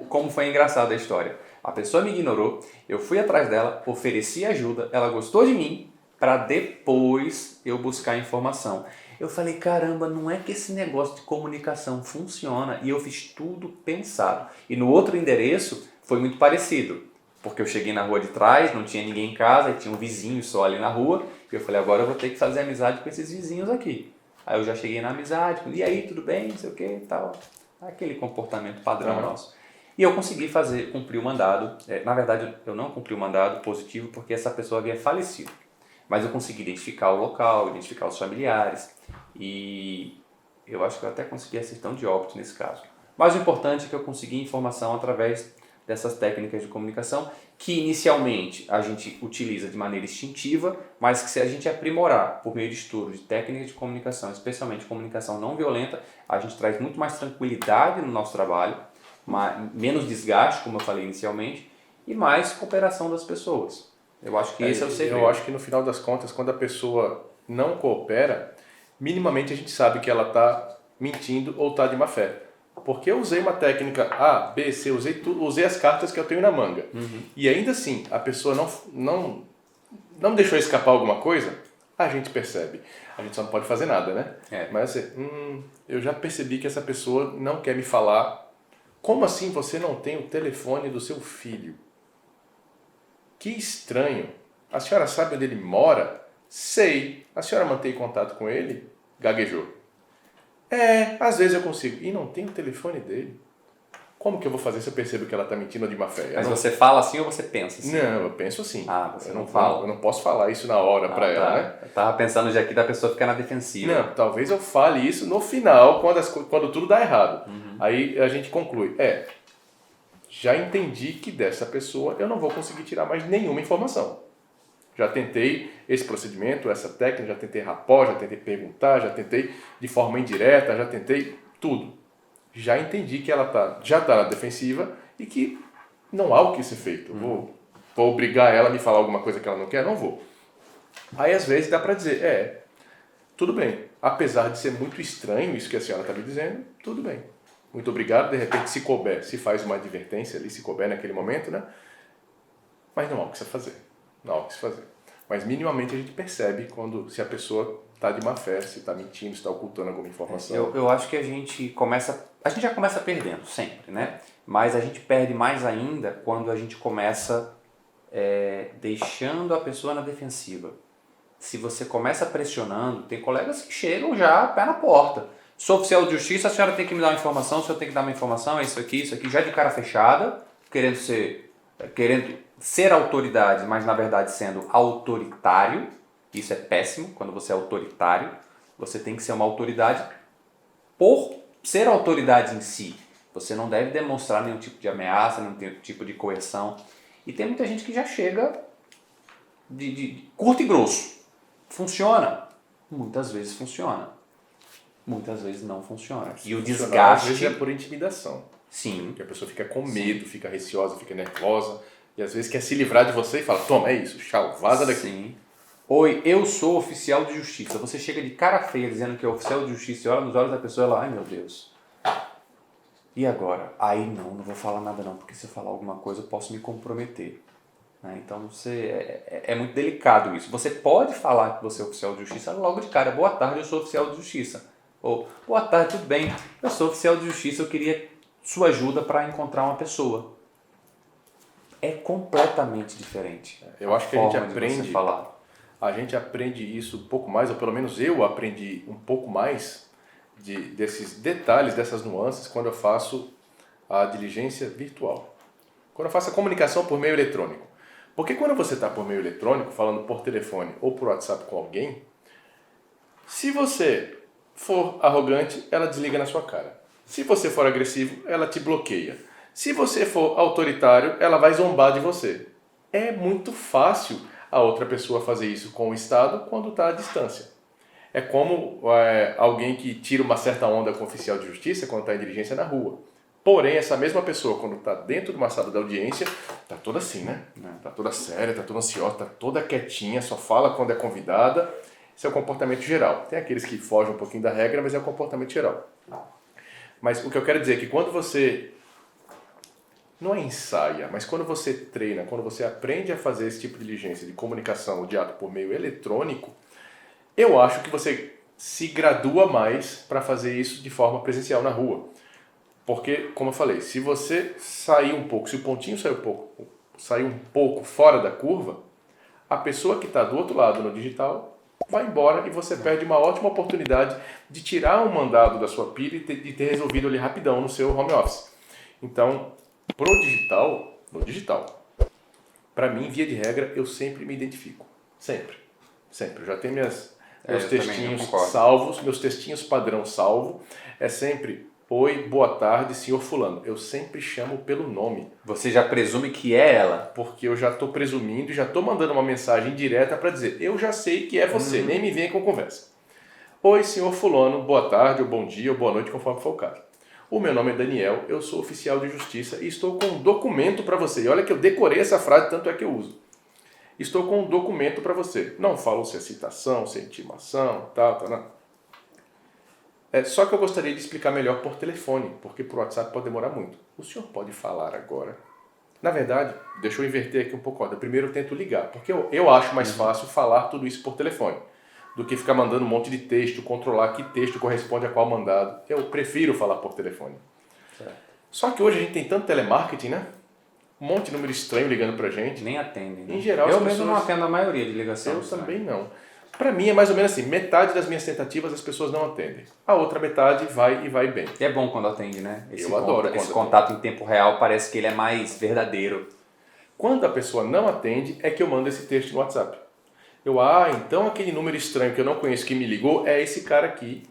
como foi engraçada a história. A pessoa me ignorou, eu fui atrás dela, ofereci ajuda, ela gostou de mim, para depois eu buscar informação. Eu falei, caramba, não é que esse negócio de comunicação funciona, e eu fiz tudo pensado. E no outro endereço foi muito parecido, porque eu cheguei na rua de trás, não tinha ninguém em casa, e tinha um vizinho só ali na rua, e eu falei, agora eu vou ter que fazer amizade com esses vizinhos aqui. Aí eu já cheguei na amizade, e aí, tudo bem, não sei o que e tal. Aquele comportamento padrão nosso. E eu consegui cumprir o mandado. Na verdade, eu não cumpri o mandado positivo porque essa pessoa havia falecido. Mas eu consegui identificar o local, identificar os familiares. E eu acho que eu até consegui a certidão de óbito nesse caso. Mas o importante é que eu consegui informação através dessas técnicas de comunicação que inicialmente a gente utiliza de maneira instintiva, mas que se a gente aprimorar por meio de estudo de técnicas de comunicação, especialmente comunicação não violenta, a gente traz muito mais tranquilidade no nosso trabalho, menos desgaste, como eu falei inicialmente, e mais cooperação das pessoas. Eu acho que esse é o segredo. Eu acho que no final das contas, quando a pessoa não coopera, minimamente a gente sabe que ela está mentindo ou está de má fé. Porque eu usei uma técnica A, B, C, usei as cartas que eu tenho na manga. E ainda assim, a pessoa não deixou escapar alguma coisa, a gente percebe. A gente só não pode fazer nada, né? Mas assim, eu já percebi que essa pessoa não quer me falar. Como assim você não tem o telefone do seu filho? Que estranho. A senhora sabe onde ele mora? Sei. A senhora mantém contato com ele? Gaguejou. Às vezes eu consigo. E não tem o telefone dele. Como que eu vou fazer se eu percebo que ela está mentindo de má fé? Mas você fala assim ou você pensa assim? Não, eu penso assim. Você eu não fala? Eu não posso falar isso na hora para ela, né? Eu tava pensando já aqui da pessoa ficar na defensiva. Não, talvez eu fale isso no final, quando tudo dá errado. Aí a gente conclui. Já entendi que dessa pessoa eu não vou conseguir tirar mais nenhuma informação. Já tentei esse procedimento, essa técnica, já tentei rapó, já tentei perguntar, já tentei de forma indireta, já tentei tudo. Já entendi que ela já está na defensiva e que não há o que ser feito. Vou obrigar ela a me falar alguma coisa que ela não quer? Não vou. Aí às vezes dá para dizer, tudo bem. Apesar de ser muito estranho isso que a senhora está me dizendo, tudo bem. Muito obrigado, de repente se couber, se faz uma advertência ali, se couber naquele momento, né? Mas não há o que se fazer. Não há o que se fazer. Mas minimamente a gente percebe se a pessoa está de má fé, se está mentindo, se está ocultando alguma informação. Eu acho que a gente já começa perdendo, sempre, né? Mas a gente perde mais ainda quando a gente começa deixando a pessoa na defensiva. Se você começa pressionando, tem colegas que chegam já pé na porta. Sou oficial de justiça, a senhora tem que me dar uma informação, o senhor tem que dar uma informação, é isso aqui, já de cara fechada, querendo ser autoridade, mas na verdade sendo autoritário. Isso é péssimo, quando você é autoritário. Você tem que ser uma autoridade por ser autoridade em si. Você não deve demonstrar nenhum tipo de ameaça, nenhum tipo de coerção. E tem muita gente que já chega de curto e grosso. Funciona? Muitas vezes funciona. Muitas vezes não funciona. E o desgaste... Às vezes é por intimidação. Sim. Porque a pessoa fica com medo, fica receosa, fica nervosa. E às vezes quer se livrar de você e fala, toma, é isso, tchau, vaza daqui. Sim. Oi, eu sou oficial de justiça. Você chega de cara feia dizendo que é oficial de justiça e olha nos olhos da pessoa e ela, ai meu Deus. E agora? Aí não vou falar nada não, porque se eu falar alguma coisa eu posso me comprometer. Né? Então é muito delicado isso. Você pode falar que você é oficial de justiça logo de cara. Boa tarde, eu sou oficial de justiça. Ou, boa tarde, tudo bem? Eu sou oficial de justiça, eu queria sua ajuda para encontrar uma pessoa. É completamente diferente. Eu acho que a gente falar. aprende isso um pouco mais, ou pelo menos eu aprendi um pouco mais desses detalhes, dessas nuances, quando eu faço a diligência virtual. Quando eu faço a comunicação por meio eletrônico. Porque quando você está por meio eletrônico, falando por telefone ou por WhatsApp com alguém, se você for arrogante, ela desliga na sua cara. Se você for agressivo, ela te bloqueia. Se você for autoritário, ela vai zombar de você. É muito fácil a outra pessoa fazer isso com o Estado quando está à distância. É como alguém que tira uma certa onda com o oficial de justiça quando está em diligência na rua. Porém, essa mesma pessoa, quando está dentro de uma sala de audiência, está toda assim, né? Está toda séria, está toda ansiosa, está toda quietinha, só fala quando é convidada. Esse é o comportamento geral. Tem aqueles que fogem um pouquinho da regra, mas é o comportamento geral. Mas o que eu quero dizer é que quando você não é ensaia, mas quando você treina, quando você aprende a fazer esse tipo de diligência de comunicação ou de ato por meio eletrônico, eu acho que você se gradua mais para fazer isso de forma presencial na rua. Porque, como eu falei, se você sair um pouco, se o pontinho sair um pouco fora da curva, a pessoa que está do outro lado no digital vai embora e você perde uma ótima oportunidade de tirar um mandado da sua pilha e de ter resolvido ali rapidão no seu home office. Então, no digital, para mim, via de regra, eu sempre me identifico. Sempre. Sempre. Eu já tenho meus textinhos salvos, meus textinhos padrão salvo. É sempre, oi, boa tarde, senhor fulano. Eu sempre chamo pelo nome. Você já presume que é ela? Porque eu já estou presumindo e já estou mandando uma mensagem direta para dizer, eu já sei que é você, nem me venha com conversa. Oi, senhor fulano, boa tarde, ou bom dia, ou boa noite, conforme for o caso. O meu nome é Daniel, eu sou oficial de justiça e estou com um documento para você. E olha que eu decorei essa frase, tanto é que eu uso. Estou com um documento para você. Não falo se é citação, se é intimação, tal, não. Só que eu gostaria de explicar melhor por telefone, porque por WhatsApp pode demorar muito. O senhor pode falar agora? Na verdade, deixa eu inverter aqui um pouco. Primeiro eu tento ligar, porque eu acho mais fácil falar tudo isso por telefone do que ficar mandando um monte de texto, controlar que texto corresponde a qual mandado. Eu prefiro falar por telefone. Certo. Só que hoje a gente tem tanto telemarketing, né? Um monte de número estranho ligando pra gente. Nem atendem. Né? Em geral, eu mesmo não atendo a maioria de ligações. Eu também não. Pra mim é mais ou menos assim, metade das minhas tentativas as pessoas não atendem. A outra metade vai e vai bem. E é bom quando atende, né? Eu adoro. Esse contato em tempo real parece que ele é mais verdadeiro. Quando a pessoa não atende, é que eu mando esse texto no WhatsApp. Então aquele número estranho que eu não conheço que me ligou é esse cara aqui.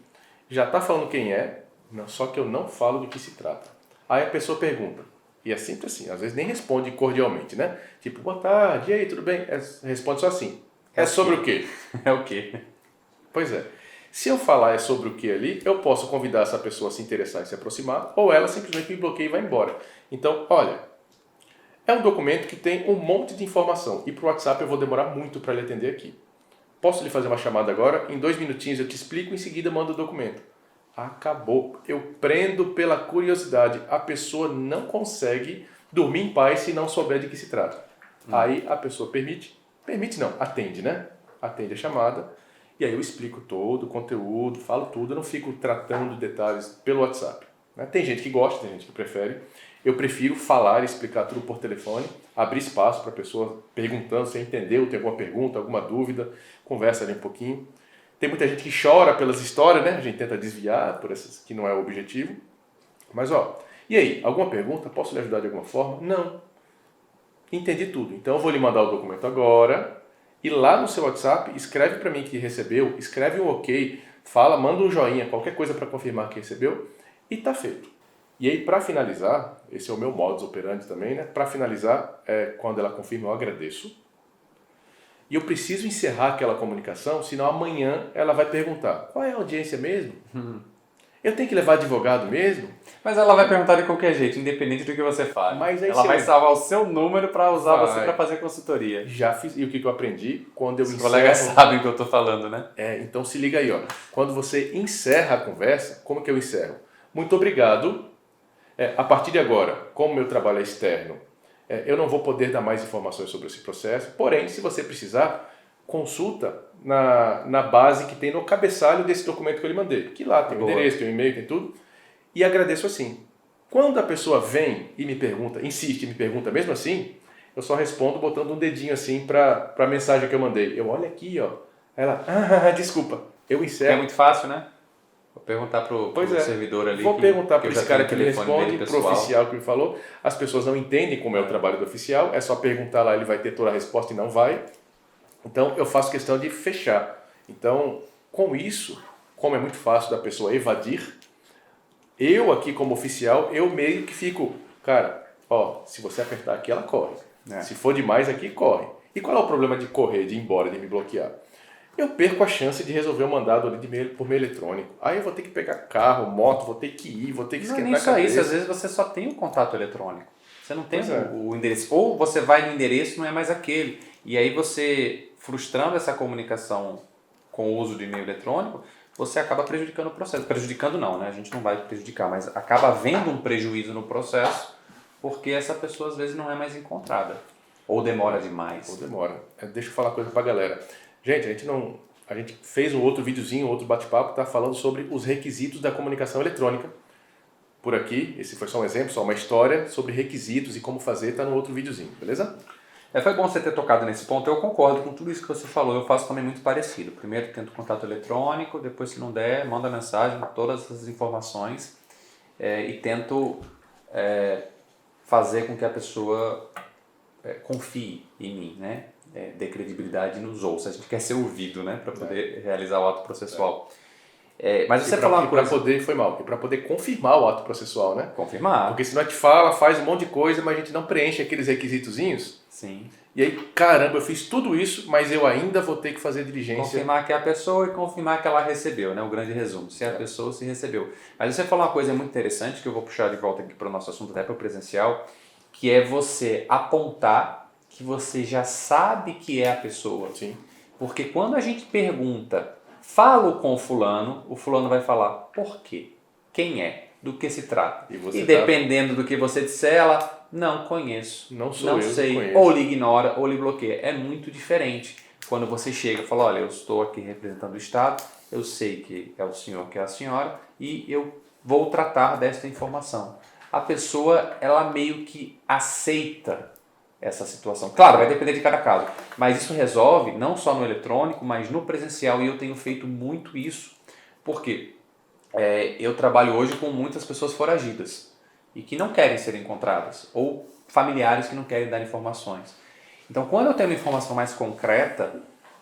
Já está falando quem é, só que eu não falo do que se trata. Aí a pessoa pergunta. E é sempre assim, às vezes nem responde cordialmente, né? Tipo, boa tarde, e aí, tudo bem? Responde só assim. É sobre o quê? É o quê? Pois é. Se eu falar é sobre o que ali, eu posso convidar essa pessoa a se interessar e se aproximar, ou ela simplesmente me bloqueia e vai embora. Então, olha, é um documento que tem um monte de informação e para o WhatsApp eu vou demorar muito para lhe atender aqui. Posso lhe fazer uma chamada agora? Em 2 minutinhos eu te explico e em seguida mando o documento. Acabou. Eu prendo pela curiosidade. A pessoa não consegue dormir em paz se não souber de que se trata. Aí a pessoa atende, né? Atende a chamada e aí eu explico todo o conteúdo, falo tudo, eu não fico tratando detalhes pelo WhatsApp. Né? Tem gente que gosta, tem gente que prefere. Eu prefiro falar e explicar tudo por telefone, abrir espaço para a pessoa perguntando se entendeu, tem alguma pergunta, alguma dúvida, conversa ali um pouquinho. Tem muita gente que chora pelas histórias, né? A gente tenta desviar por essas que não é o objetivo. Mas e aí, alguma pergunta? Posso lhe ajudar de alguma forma? Não. Entendi tudo. Então eu vou lhe mandar o documento agora e lá no seu WhatsApp escreve para mim que recebeu, escreve um ok, manda um joinha, qualquer coisa para confirmar que recebeu e está feito. E aí, para finalizar, esse é o meu modus operandi também, né? Para finalizar, quando ela confirma, eu agradeço. E eu preciso encerrar aquela comunicação, senão amanhã ela vai perguntar, qual é a audiência mesmo? Eu tenho que levar advogado mesmo? Mas ela vai perguntar de qualquer jeito, independente do que você fale. Mas aí ela se vai eu- salvar o seu número para usar você Vai. para fazer consultoria. Já fiz. E o que eu aprendi? Quando eu Os encerro... colegas sabem o que eu estou falando, né? Então se liga aí, ó. Quando você encerra a conversa, como que eu encerro? Muito obrigado. A partir de agora, como meu trabalho é externo, eu não vou poder dar mais informações sobre esse processo. Porém, se você precisar, consulta na base que tem no cabeçalho desse documento que eu lhe mandei. Que lá tem o Boa. endereço, tem o e-mail, tem tudo. E agradeço assim. Quando a pessoa vem e me pergunta, insiste e me pergunta mesmo assim, eu só respondo botando um dedinho assim para a mensagem que eu mandei. Eu olho aqui, ó. Ela, desculpa. Eu É encerro. muito fácil, né? Vou perguntar pro servidor ali. Vou perguntar para eu esse já cara tenho que o me telefone responde, dele, pro pessoal. oficial que me falou. As pessoas não entendem como é o trabalho do oficial, é só perguntar lá, ele vai ter toda a resposta e não vai. Então eu faço questão de fechar. Então, com isso, como é muito fácil da pessoa evadir, eu aqui como oficial, eu meio que fico, cara, ó, se você apertar aqui, ela corre. Se for demais aqui, corre. E qual é o problema de correr, de ir embora, de me bloquear? Eu perco a chance de resolver o mandado ali por meio eletrônico. Aí eu vou ter que pegar carro, moto, vou ter que ir, vou ter que Não é esquentar nem a só cabeça. isso, às vezes você só tem o contato eletrônico. Você não tem Pois é. o endereço. Ou você vai no endereço, não é mais aquele. E aí você, frustrando essa comunicação com o uso do e-mail eletrônico, você acaba prejudicando o processo. Prejudicando não, né? A gente não vai prejudicar, mas acaba havendo um prejuízo no processo porque essa pessoa às vezes não é mais encontrada. Ou demora demais. Ou demora. Deixa eu falar uma coisa pra galera. Gente, a gente fez um outro videozinho, um outro bate-papo, tá falando sobre os requisitos da comunicação eletrônica. Por aqui, esse foi só um exemplo, só uma história sobre requisitos e como fazer, tá no outro videozinho, beleza? Foi bom você ter tocado nesse ponto, eu concordo com tudo isso que você falou, eu faço também muito parecido. Primeiro tento contato eletrônico, depois se não der, manda mensagem com todas as informações e tento fazer com que a pessoa confie em mim, né? Dê credibilidade e nos ouça. A gente quer ser ouvido, né? Para poder realizar o ato processual. Mas você falou uma coisa... Para poder confirmar o ato processual, né? Confirmar. Porque senão a gente fala, faz um monte de coisa, mas a gente não preenche aqueles requisitozinhos. Sim. E aí, caramba, eu fiz tudo isso, mas eu ainda vou ter que fazer diligência. Confirmar que é a pessoa e confirmar que ela recebeu, né? O grande resumo. Se é a pessoa, se recebeu. Mas você falou uma coisa muito interessante, que eu vou puxar de volta aqui para o nosso assunto, até para o presencial, que é você apontar que você já sabe que é a pessoa. Sim. Porque quando a gente pergunta, falo com o fulano vai falar por quê? Quem é? Do que se trata? E dependendo do que você disser, ela não conheço, não sei, conheço. Ou lhe ignora, ou lhe bloqueia. É muito diferente quando você chega e fala, olha, eu estou aqui representando o Estado, eu sei que é o senhor, que é a senhora, e eu vou tratar desta informação. A pessoa, ela meio que aceita essa situação. Claro, vai depender de cada caso, mas isso resolve não só no eletrônico, mas no presencial, e eu tenho feito muito isso. Por quê? Eu trabalho hoje com muitas pessoas foragidas e que não querem ser encontradas, ou familiares que não querem dar informações. Então, quando eu tenho uma informação mais concreta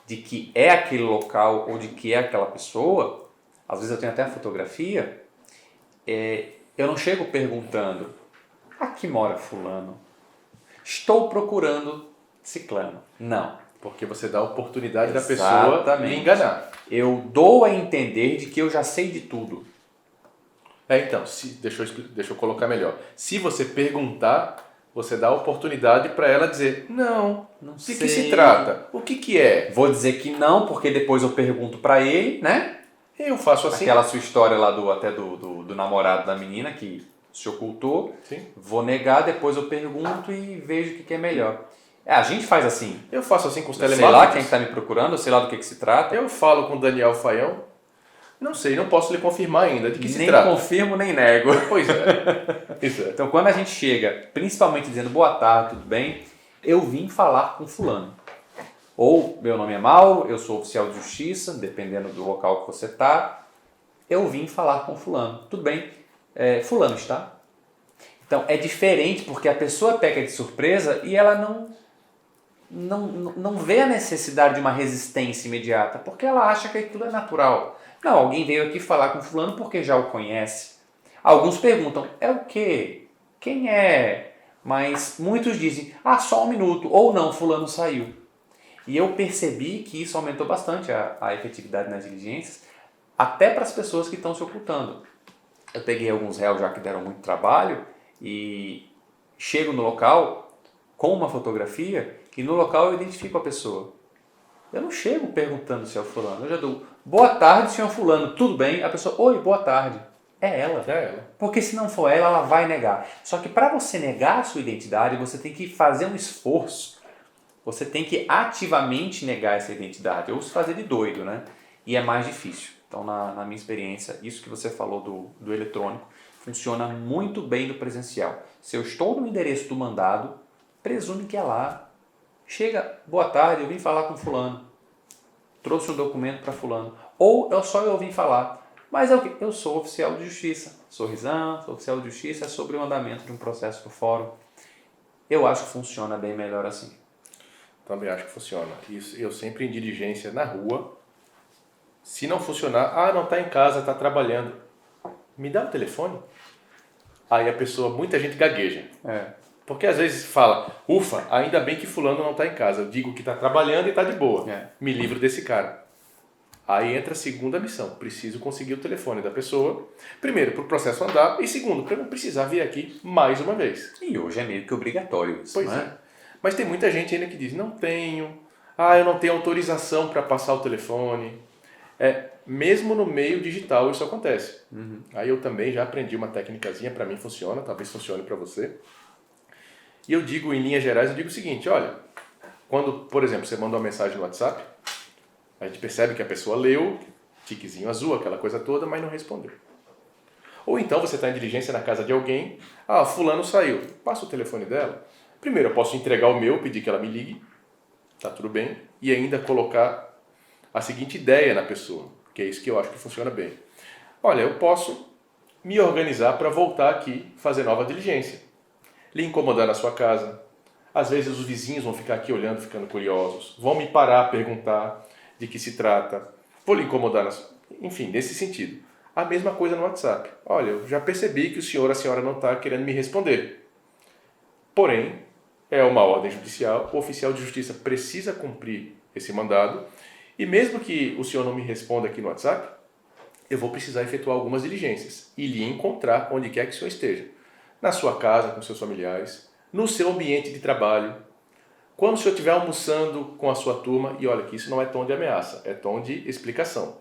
de que é aquele local ou de que é aquela pessoa, às vezes eu tenho até a fotografia, eu não chego perguntando, aqui mora fulano, estou procurando ciclano. Não. Porque você dá a oportunidade da Exatamente. pessoa me enganar. Eu dou a entender de que eu já sei de tudo. Então, deixa eu colocar melhor. Se você perguntar, você dá a oportunidade para ela dizer, não sei. De que se trata? O que é? Vou dizer que não, porque depois eu pergunto para ele, né? Eu faço assim. Aquela sua história lá do namorado da menina que se ocultou. Sim. Vou negar, depois eu pergunto e vejo o que é melhor. A gente faz assim. Eu faço assim com os telemarketers. Sei lá quem está me procurando, sei lá do que se trata. Eu falo com o Daniel Faião. Não sei, não posso lhe confirmar ainda de que se trata. Nem confirmo, nem nego. Pois é. Isso é. Então, quando a gente chega, principalmente dizendo boa tarde, tudo bem, eu vim falar com fulano. Ou, meu nome é Mauro, eu sou oficial de justiça, dependendo do local que você está, eu vim falar com fulano. Tudo bem, fulano está? Então, é diferente porque a pessoa pega de surpresa e ela não vê a necessidade de uma resistência imediata, porque ela acha que aquilo é natural. Não, alguém veio aqui falar com fulano porque já o conhece. Alguns perguntam, é o quê? Quem é? Mas muitos dizem, só um minuto, ou não, fulano saiu. E eu percebi que isso aumentou bastante a efetividade nas diligências, até para as pessoas que estão se ocultando. Eu peguei alguns réus já que deram muito trabalho e chego no local com uma fotografia e no local eu identifico a pessoa. Eu não chego perguntando se é o fulano, eu já dou boa tarde, senhor fulano, tudo bem? A pessoa, oi, boa tarde. É ela. É ela. Porque se não for ela vai negar. Só que para você negar a sua identidade, você tem que fazer um esforço. Você tem que ativamente negar essa identidade, ou se fazer de doido, né? E é mais difícil. Então, na minha experiência, isso que você falou do eletrônico funciona muito bem no presencial. Se eu estou no endereço do mandado, presume que é lá. Chega, boa tarde, eu vim falar com fulano. Trouxe um documento para fulano. Ou eu vim falar. Mas é o quê? Eu sou oficial de justiça. Sorrisão, sou oficial de justiça, é sobre o andamento de um processo do fórum. Eu acho que funciona bem melhor assim. Também acho que funciona. Isso, eu sempre em diligência na rua, se não funcionar, não está em casa, está trabalhando. Me dá o telefone? Aí a pessoa, muita gente gagueja. Porque às vezes fala, ufa, ainda bem que fulano não está em casa. Eu digo que está trabalhando e está de boa. Me livro desse cara. Aí entra a segunda missão. Preciso conseguir o telefone da pessoa. Primeiro, para o processo andar. E segundo, para não precisar vir aqui mais uma vez. E hoje é meio que obrigatório isso, Pois não é? Mas tem muita gente ainda que diz, não tenho. Eu não tenho autorização para passar o telefone. Mesmo no meio digital isso acontece. Aí eu também já aprendi uma técnicazinha, para mim funciona, talvez funcione para você. E eu digo, em linhas gerais, eu digo o seguinte, olha, quando, por exemplo, você manda uma mensagem no WhatsApp, a gente percebe que a pessoa leu, tiquezinho azul, aquela coisa toda, mas não respondeu. Ou então você está em diligência na casa de alguém, fulano saiu, passa o telefone dela. Primeiro eu posso entregar o meu, pedir que ela me ligue, tá tudo bem, e ainda colocar a seguinte ideia na pessoa, que é isso que eu acho que funciona bem. Olha, eu posso me organizar para voltar aqui, fazer nova diligência, lhe incomodar na sua casa. Às vezes os vizinhos vão ficar aqui olhando, ficando curiosos, vão me parar a perguntar de que se trata, vou lhe incomodar, enfim, nesse sentido. A mesma coisa no WhatsApp. Olha, eu já percebi que o senhor, a senhora não está querendo me responder. Porém, é uma ordem judicial, o oficial de justiça precisa cumprir esse mandado, e mesmo que o senhor não me responda aqui no WhatsApp, eu vou precisar efetuar algumas diligências e lhe encontrar onde quer que o senhor esteja. Na sua casa, com seus familiares, no seu ambiente de trabalho, quando o senhor estiver almoçando com a sua turma, e olha que isso não é tom de ameaça, é tom de explicação.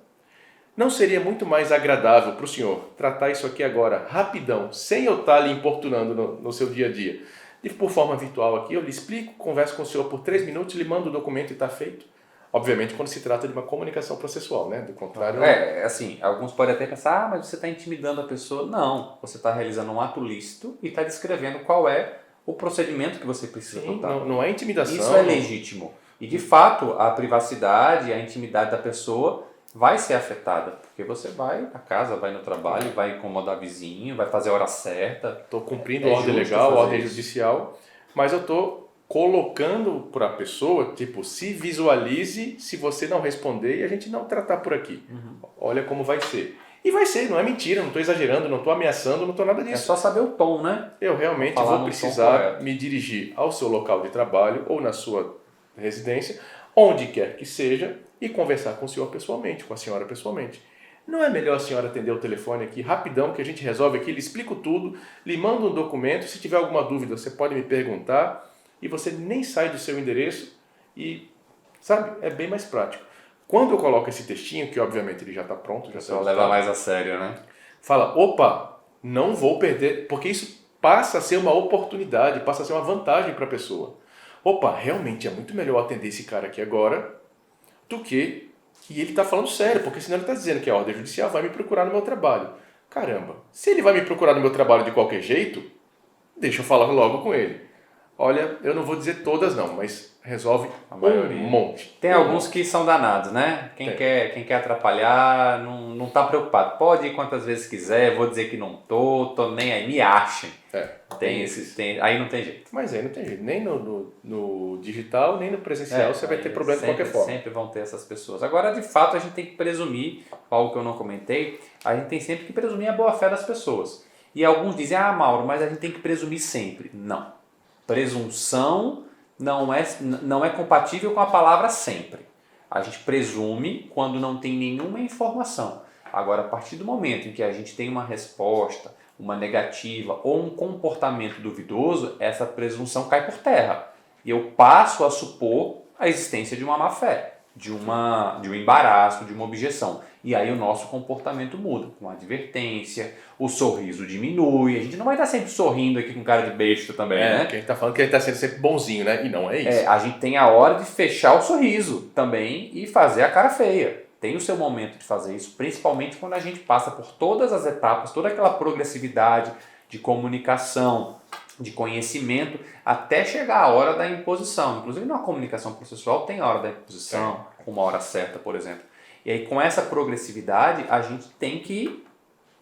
Não seria muito mais agradável para o senhor tratar isso aqui agora, rapidão, sem eu estar lhe importunando no seu dia a dia? E por forma virtual aqui, eu lhe explico, converso com o senhor por 3 minutos, lhe mando o documento e está feito. Obviamente, quando se trata de uma comunicação processual, né? Do contrário... assim, alguns podem até pensar, mas você está intimidando a pessoa. Não, você está realizando um ato lícito e está descrevendo qual é o procedimento que você precisa adotar. Não é intimidação. Isso é legítimo. E, de fato, a privacidade, a intimidade da pessoa vai ser afetada, porque você vai na casa, vai no trabalho, vai incomodar vizinho, vai fazer a hora certa. Estou cumprindo ordem legal, ordem judicial, mas eu estou colocando para a pessoa, tipo, se visualize se você não responder e a gente não tratar por aqui. Olha como vai ser. E vai ser, não é mentira, não estou exagerando, não estou ameaçando, não estou nada disso. É só saber o tom, né? Eu realmente vou precisar me dirigir ao seu local de trabalho ou na sua residência, onde quer que seja, e conversar com o senhor pessoalmente, com a senhora pessoalmente. Não é melhor a senhora atender o telefone aqui rapidão, que a gente resolve aqui, lhe explico tudo, lhe mando um documento, se tiver alguma dúvida você pode me perguntar, e você nem sai do seu endereço e, sabe, é bem mais prático. Quando eu coloco esse textinho, que obviamente ele já está pronto, já está leva mais a sério, né? Fala, opa, não vou perder, porque isso passa a ser uma oportunidade, passa a ser uma vantagem para a pessoa. Opa, realmente é muito melhor atender esse cara aqui agora do que... E ele está falando sério, porque senão ele está dizendo que a ordem judicial vai me procurar no meu trabalho. Caramba, se ele vai me procurar no meu trabalho de qualquer jeito, deixa eu falar logo com ele. Olha, eu não vou dizer todas não, mas resolve um monte. Tem alguns que são danados, né? Quem quer atrapalhar não está preocupado. Pode ir quantas vezes quiser, vou dizer que não tô nem aí, me achem. Aí não tem jeito. Mas aí não tem jeito, nem no digital, nem no presencial você vai ter problema de qualquer forma. Sempre vão ter essas pessoas. Agora, de fato, a gente tem que presumir, algo que eu não comentei, a gente tem sempre que presumir a boa-fé das pessoas. E alguns dizem, Mauro, mas a gente tem que presumir sempre. Não. Presunção não é compatível com a palavra sempre. A gente presume quando não tem nenhuma informação. Agora, a partir do momento em que a gente tem uma resposta, uma negativa ou um comportamento duvidoso, essa presunção cai por terra. E eu passo a supor a existência de uma má-fé, de um embaraço, de uma objeção. E aí o nosso comportamento muda, com advertência, o sorriso diminui. A gente não vai estar sempre sorrindo aqui com cara de besta também, né? Que a gente tá falando que ele tá sendo sempre bonzinho, né? E não é isso. A gente tem a hora de fechar o sorriso também e fazer a cara feia. Tem o seu momento de fazer isso, principalmente quando a gente passa por todas as etapas, toda aquela progressividade de comunicação, de conhecimento, até chegar a hora da imposição. Inclusive, na comunicação processual tem a hora da imposição, uma hora certa, por exemplo. E aí, com essa progressividade, a gente tem que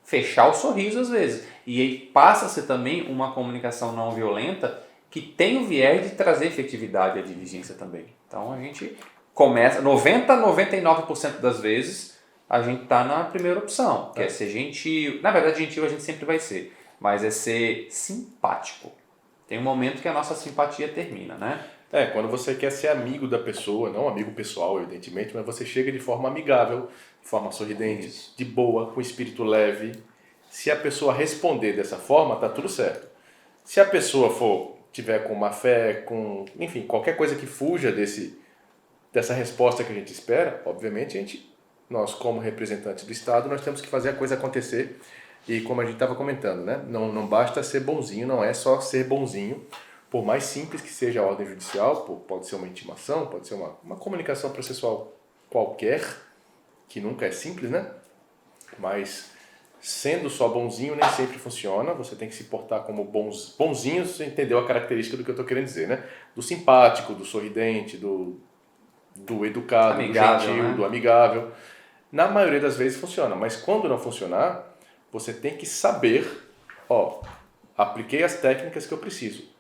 fechar o sorriso às vezes. E aí passa a ser também uma comunicação não violenta que tem o viés de trazer efetividade à diligência também. Então, a gente começa, 99% das vezes, a gente está na primeira opção, que é ser gentil. Na verdade, gentil a gente sempre vai ser, mas é ser simpático. Tem um momento que a nossa simpatia termina, né? Quando você quer ser amigo da pessoa, não amigo pessoal, evidentemente, mas você chega de forma amigável, de forma sorridente, de boa, com espírito leve. Se a pessoa responder dessa forma, tá tudo certo. Se a pessoa tiver com má fé, enfim, qualquer coisa que fuja dessa resposta que a gente espera, obviamente nós como representantes do Estado, nós temos que fazer a coisa acontecer. E como a gente estava comentando, né? Não basta ser bonzinho, não é só ser bonzinho. Por mais simples que seja a ordem judicial, pode ser uma intimação, pode ser uma comunicação processual qualquer, que nunca é simples, né? Mas sendo só bonzinho nem sempre funciona, você tem que se portar como bonzinho, você entendeu a característica do que eu estou querendo dizer, né? Do simpático, do sorridente, do educado, Amigável, do gentil, né? do amigável. Na maioria das vezes funciona, mas quando não funcionar, você tem que saber, apliquei as técnicas que eu preciso.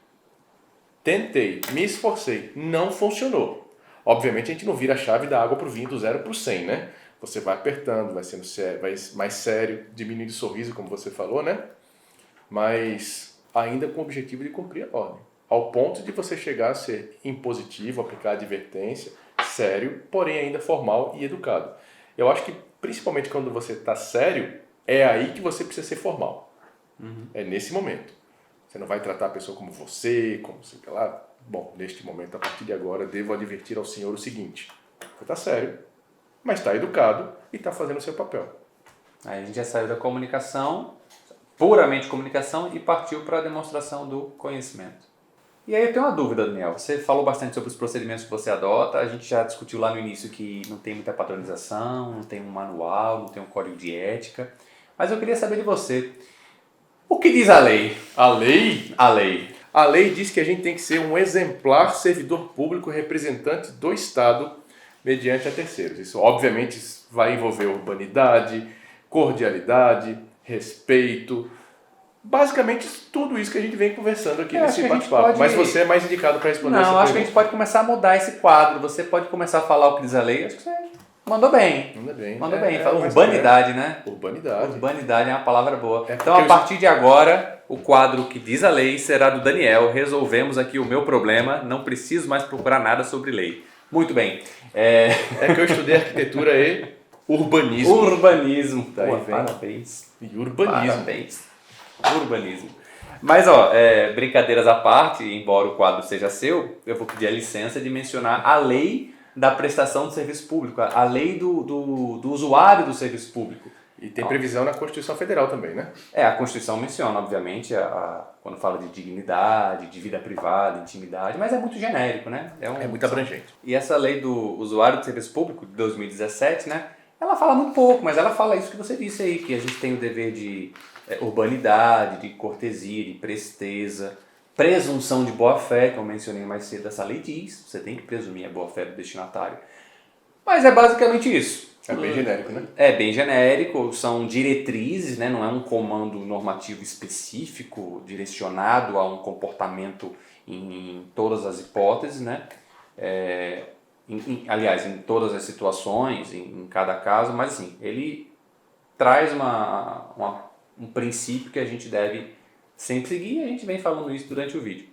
Tentei, me esforcei, não funcionou. Obviamente a gente não vira a chave da água para o vinho do 0 para o 100, né? Você vai apertando, vai sendo sério, vai mais sério, diminuindo o sorriso, como você falou, né? Mas ainda com o objetivo de cumprir a ordem. Ao ponto de você chegar a ser impositivo, aplicar advertência, sério, porém ainda formal e educado. Eu acho que principalmente quando você está sério, é aí que você precisa ser formal. É nesse momento. Você não vai tratar a pessoa como você, como sei lá. Bom, neste momento, a partir de agora, devo advertir ao senhor o seguinte. Você está sério, mas está educado e está fazendo o seu papel. Aí a gente já saiu da comunicação, puramente comunicação, e partiu para a demonstração do conhecimento. E aí eu tenho uma dúvida, Daniel. Você falou bastante sobre os procedimentos que você adota. A gente já discutiu lá no início que não tem muita padronização, não tem um manual, não tem um código de ética. Mas eu queria saber de você. O que diz a lei? A lei? A lei. A lei diz que a gente tem que ser um exemplar servidor público representante do Estado mediante a terceiros. Isso, obviamente, vai envolver urbanidade, cordialidade, respeito. Basicamente, tudo isso que a gente vem conversando aqui nesse bate-papo. Mas você é mais indicado para responder essa pergunta. Não, acho que a gente pode começar a mudar esse quadro. Você pode começar a falar o que diz a lei. Acho que você mandou bem. Mandou bem. Urbanidade, né? Urbanidade. Urbanidade é uma palavra boa. Então, a partir de agora, o quadro que diz a lei será do Daniel. Resolvemos aqui o meu problema. Não preciso mais procurar nada sobre lei. Muito bem. É que eu estudei arquitetura e urbanismo. Urbanismo. Daí Pô, vem. Parabéns. E urbanismo. Parabéns. Urbanismo. Mas, brincadeiras à parte, embora o quadro seja seu, eu vou pedir a licença de mencionar a lei da prestação de serviço público, a lei do usuário do serviço público. E tem previsão na Constituição Federal também, né? A Constituição menciona, obviamente, quando fala de dignidade, de vida privada, intimidade, mas é muito genérico, né? É muito abrangente. E essa lei do usuário do serviço público, de 2017, né? Ela fala muito pouco, mas ela fala isso que você disse aí, que a gente tem o dever de urbanidade, de cortesia, de presteza, presunção de boa-fé, que eu mencionei mais cedo, essa lei diz, você tem que presumir a boa-fé do destinatário. Mas é basicamente isso. É bem genérico, né? É bem genérico, são diretrizes, né? Não é um comando normativo específico direcionado a um comportamento em todas as hipóteses, né? Aliás, em todas as situações, em cada caso, mas assim, ele traz um princípio que a gente deve sempre seguir e a gente vem falando isso durante o vídeo.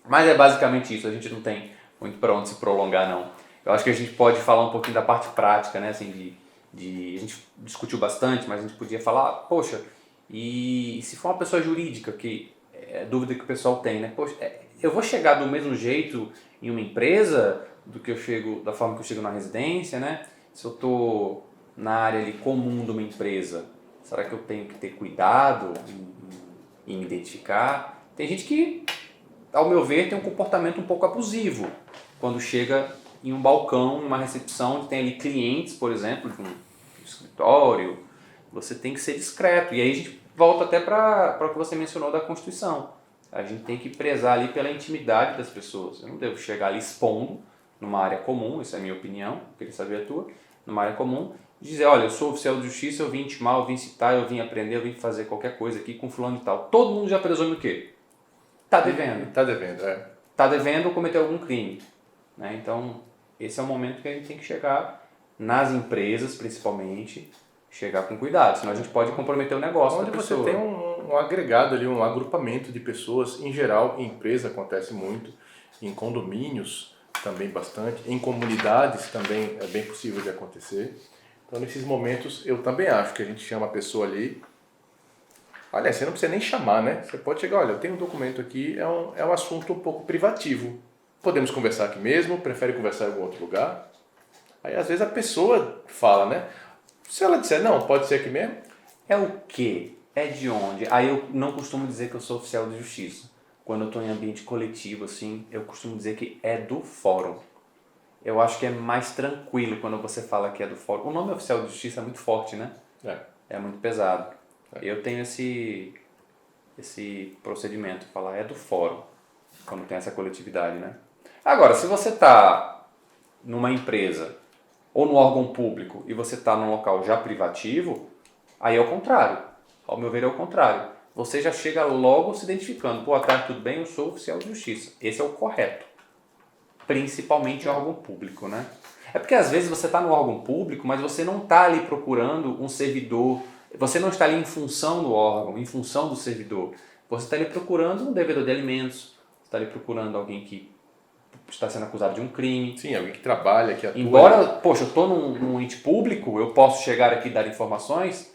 Mas é basicamente isso, a gente não tem muito para onde se prolongar não. Eu acho que a gente pode falar um pouquinho da parte prática, né, assim, A gente discutiu bastante, mas a gente podia falar, poxa, e se for uma pessoa jurídica, que é a dúvida que o pessoal tem, né? Poxa, eu vou chegar do mesmo jeito em uma empresa da forma que eu chego na residência, né? Se eu estou na área ali comum de uma empresa, será que eu tenho que ter cuidado em me identificar? Tem gente que, ao meu ver, tem um comportamento um pouco abusivo quando chega em um balcão, em uma recepção, onde tem ali clientes, por exemplo, de um escritório. Você tem que ser discreto. E aí a gente volta até para o que você mencionou da Constituição. A gente tem que prezar ali pela intimidade das pessoas. Eu não devo chegar ali expondo numa área comum, isso é a minha opinião, queria saber a tua, numa área comum, dizer, olha, eu sou oficial de justiça, eu vim intimar, eu vim citar, eu vim aprender, eu vim fazer qualquer coisa aqui com fulano e tal. Todo mundo já presume o quê? Tá devendo. Tá devendo, Tá devendo ou cometeu algum crime. Né? Então, esse é o momento que a gente tem que chegar nas empresas, principalmente, chegar com cuidado, senão a gente pode comprometer o negócio onde da você pessoa. tem um agregado ali, um agrupamento de pessoas, em geral, em empresa acontece muito, em condomínios também bastante, em comunidades também é bem possível de acontecer. Então, nesses momentos, eu também acho que a gente chama a pessoa ali. Aliás, você não precisa nem chamar, né? Você pode chegar, olha, eu tenho um documento aqui, é um assunto um pouco privativo. Podemos conversar aqui mesmo? Prefere conversar em algum outro lugar? Aí, às vezes, a pessoa fala, né? Se ela disser, não, pode ser aqui mesmo. É o quê? É de onde? Aí eu não costumo dizer que eu sou oficial de justiça. Quando eu estou em ambiente coletivo, assim, eu costumo dizer que é do fórum. Eu acho que é mais tranquilo quando você fala que é do fórum. O nome oficial de justiça é muito forte, né? É muito pesado. Eu tenho esse procedimento, falar é do fórum, quando tem essa coletividade, né? Agora, se você está numa empresa ou no órgão público e você está num local já privativo, aí é o contrário. Ao meu ver, é o contrário. Você já chega logo se identificando. Boa tarde, tudo bem? Eu sou oficial de justiça. Esse é o correto. Principalmente em órgão público, né? É porque às vezes você está no órgão público, mas você não está ali procurando um servidor. Você não está ali em função do órgão, em função do servidor. Você está ali procurando um devedor de alimentos. Você está ali procurando alguém que está sendo acusado de um crime. Sim, alguém que trabalha, que atua. Embora, poxa, eu estou num ente público, eu posso chegar aqui e dar informações.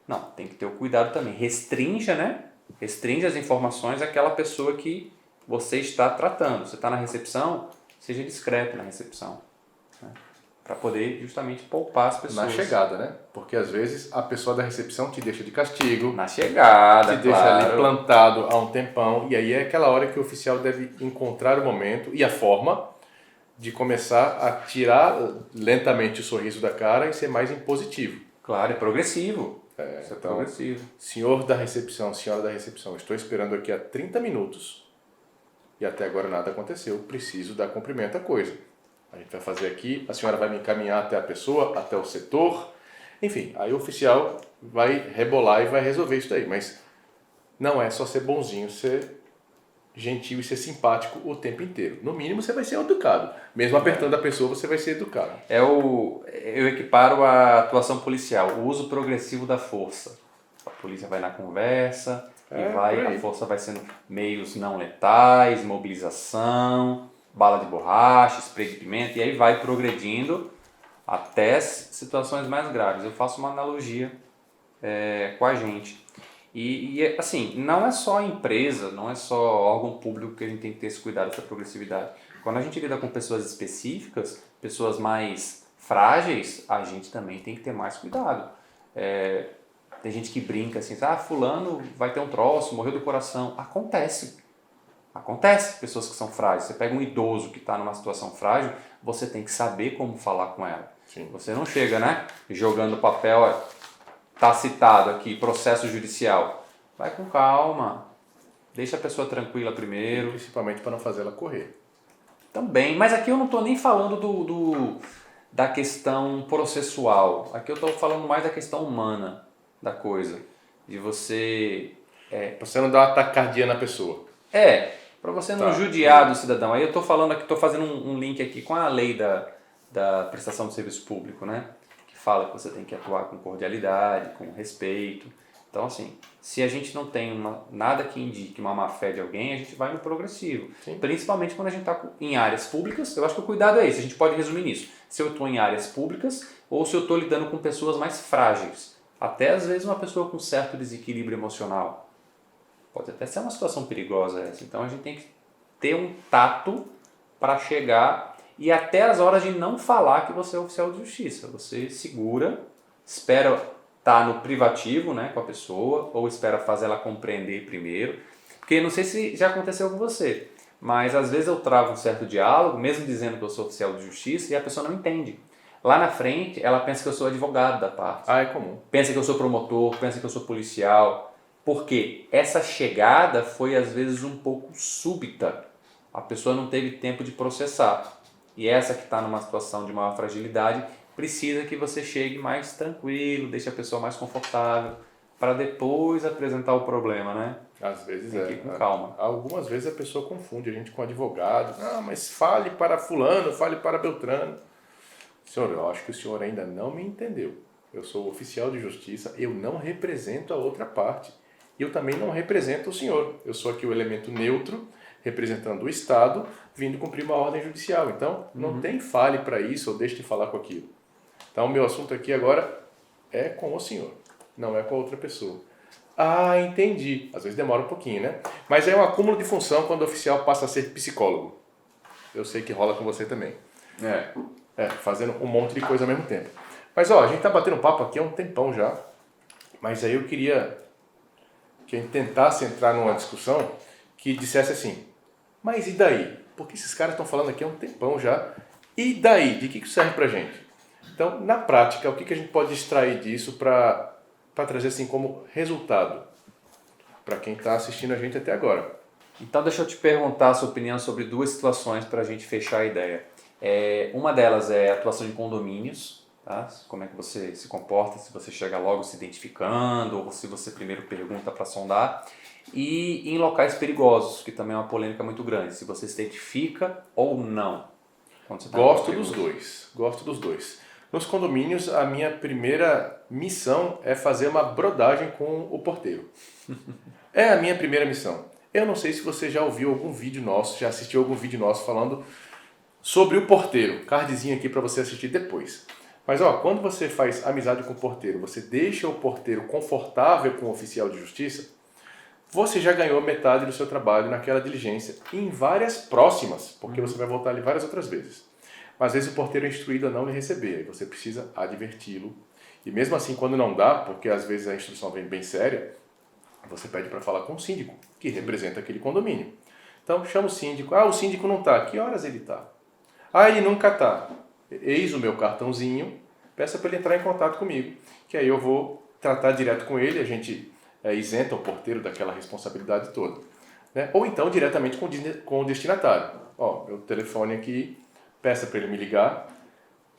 Não, tem que ter o cuidado também. Restrinja, né? Restringe as informações àquela pessoa que você está tratando. Você está na recepção, seja discreto na recepção. Né? Para poder justamente poupar as pessoas. Na chegada, né? Porque às vezes a pessoa da recepção te deixa de castigo. Na chegada, te deixa ali plantado há um tempão. E aí é aquela hora que o oficial deve encontrar o momento e a forma de começar a tirar lentamente o sorriso da cara e ser mais impositivo. Claro, é progressivo. Isso é então, progressivo. Senhor da recepção, senhora da recepção, estou esperando aqui há 30 minutos e até agora nada aconteceu, preciso dar cumprimento à coisa. A gente vai fazer aqui, a senhora vai me encaminhar até a pessoa, até o setor, enfim, aí o oficial vai rebolar e vai resolver isso daí, mas não é só ser bonzinho, ser gentil e ser simpático o tempo inteiro. No mínimo você vai ser educado. Mesmo apertando a pessoa, você vai ser educado. Eu equiparo a atuação policial, o uso progressivo da força. A polícia vai na conversa, a força vai sendo meios não letais, mobilização, bala de borracha, spray de pimenta, e aí vai progredindo até situações mais graves. Eu faço uma analogia com a gente. E assim, não é só a empresa, não é só órgão público que a gente tem que ter esse cuidado, essa progressividade. Quando a gente lida com pessoas específicas, pessoas mais frágeis, a gente também tem que ter mais cuidado. Tem gente que brinca assim, fulano vai ter um troço, morreu do coração. Acontece, pessoas que são frágeis. Você pega um idoso que está numa situação frágil, você tem que saber como falar com ela. Sim. Você não chega, né, jogando papel... Está citado aqui, processo judicial. Vai com calma. Deixa a pessoa tranquila primeiro. Principalmente para não fazer ela correr. Também, mas aqui eu não estou nem falando da questão processual. Aqui eu estou falando mais da questão humana da coisa. De você... Para você não dar uma taquicardia na pessoa. Para você não judiar do cidadão. Aí eu estou falando aqui, estou fazendo um link aqui com a lei da prestação de serviço público, né? Fala que você tem que atuar com cordialidade, com respeito. Então, assim, se a gente não tem nada que indique uma má-fé de alguém, a gente vai no progressivo. Sim. Principalmente quando a gente está em áreas públicas. Eu acho que o cuidado é esse, a gente pode resumir nisso. Se eu estou em áreas públicas ou se eu estou lidando com pessoas mais frágeis. Até às vezes uma pessoa com certo desequilíbrio emocional. Pode até ser uma situação perigosa essa. Então a gente tem que ter um tato para chegar e até as horas de não falar que você é oficial de justiça. Você segura, espera estar no privativo, né, com a pessoa, ou espera fazer ela compreender primeiro. Porque não sei se já aconteceu com você, mas às vezes eu travo um certo diálogo, mesmo dizendo que eu sou oficial de justiça, e a pessoa não entende. Lá na frente, ela pensa que eu sou advogado da parte. Ah, é comum. Pensa que eu sou promotor, pensa que eu sou policial. Porque essa chegada foi às vezes um pouco súbita. A pessoa não teve tempo de processar. E essa que está numa situação de maior fragilidade precisa que você chegue mais tranquilo, deixe a pessoa mais confortável, para depois apresentar o problema, né? Às vezes Tem que ir com é. calma. Algumas vezes a pessoa confunde a gente com advogado. Ah, mas fale para fulano, fale para Beltrano. Senhor, eu acho que o senhor ainda não me entendeu. Eu sou oficial de justiça, eu não represento a outra parte. E eu também não represento o senhor. Eu sou aqui o elemento neutro, representando o Estado, vindo cumprir uma ordem judicial. Então, não tem fale para isso ou deixe de falar com aquilo. Então, o meu assunto aqui agora é com o senhor, não é com a outra pessoa. Ah, entendi. Às vezes demora um pouquinho, né? Mas é um acúmulo de função quando o oficial passa a ser psicólogo. Eu sei que rola com você também. Fazendo um monte de coisa ao mesmo tempo. Mas, ó, a gente tá batendo papo aqui há um tempão já. Mas aí eu queria que a gente tentasse entrar numa discussão que dissesse assim, mas e daí? Porque esses caras estão falando aqui há um tempão já. E daí? De que isso serve pra gente? Então, na prática, o que a gente pode extrair disso para trazer assim como resultado para quem está assistindo a gente até agora? Então deixa eu te perguntar a sua opinião sobre duas situações para a gente fechar a ideia. Uma delas é a atuação em condomínios, tá? Como é que você se comporta, se você chega logo se identificando ou se você primeiro pergunta para sondar. E em locais perigosos, que também é uma polêmica muito grande, se você se identifica ou não. Gosto dos dois. Nos condomínios, a minha primeira missão é fazer uma brodagem com o porteiro. É a minha primeira missão. Eu não sei se você já ouviu algum vídeo nosso, já assistiu algum vídeo nosso falando sobre o porteiro. Cardzinho aqui para você assistir depois. Mas ó, quando você faz amizade com o porteiro, você deixa o porteiro confortável com o oficial de justiça, você já ganhou metade do seu trabalho naquela diligência e em várias próximas, porque você vai voltar ali várias outras vezes. Mas às vezes o porteiro é instruído a não lhe receber, aí você precisa adverti-lo. E mesmo assim, quando não dá, porque às vezes a instrução vem bem séria, você pede para falar com o síndico, que representa aquele condomínio. Então chama o síndico, o síndico não está, que horas ele está? Ele nunca está. Eis o meu cartãozinho, peça para ele entrar em contato comigo, que aí eu vou tratar direto com ele, a gente isenta o porteiro daquela responsabilidade toda. Né? Ou então diretamente com o destinatário. Meu telefone aqui, peça para ele me ligar,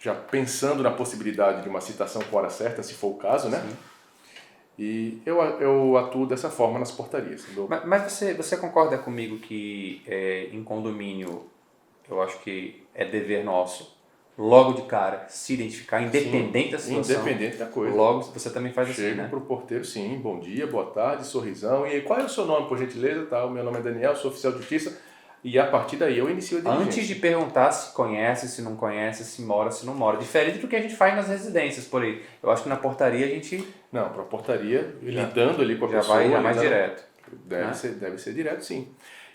já pensando na possibilidade de uma citação com hora certa, se for o caso, né? Sim. E eu atuo dessa forma nas portarias. Mas você concorda comigo que em condomínio, eu acho que é dever nosso, logo de cara, se identificar, independente da situação? Independente da coisa. Logo, você também faz assim, né? Chego pro porteiro, sim, bom dia, boa tarde, sorrisão. E aí, qual é o seu nome, por gentileza? Tá, o meu nome é Daniel, sou oficial de justiça. E a partir daí eu inicio a diligência. Antes de perguntar se conhece, se não conhece, se mora, se não mora. Diferente do que a gente faz nas residências por aí. Eu acho que na portaria a gente... Não, para a portaria, lidando ali com a pessoa... Já vai mais direto. Deve ser direto, sim.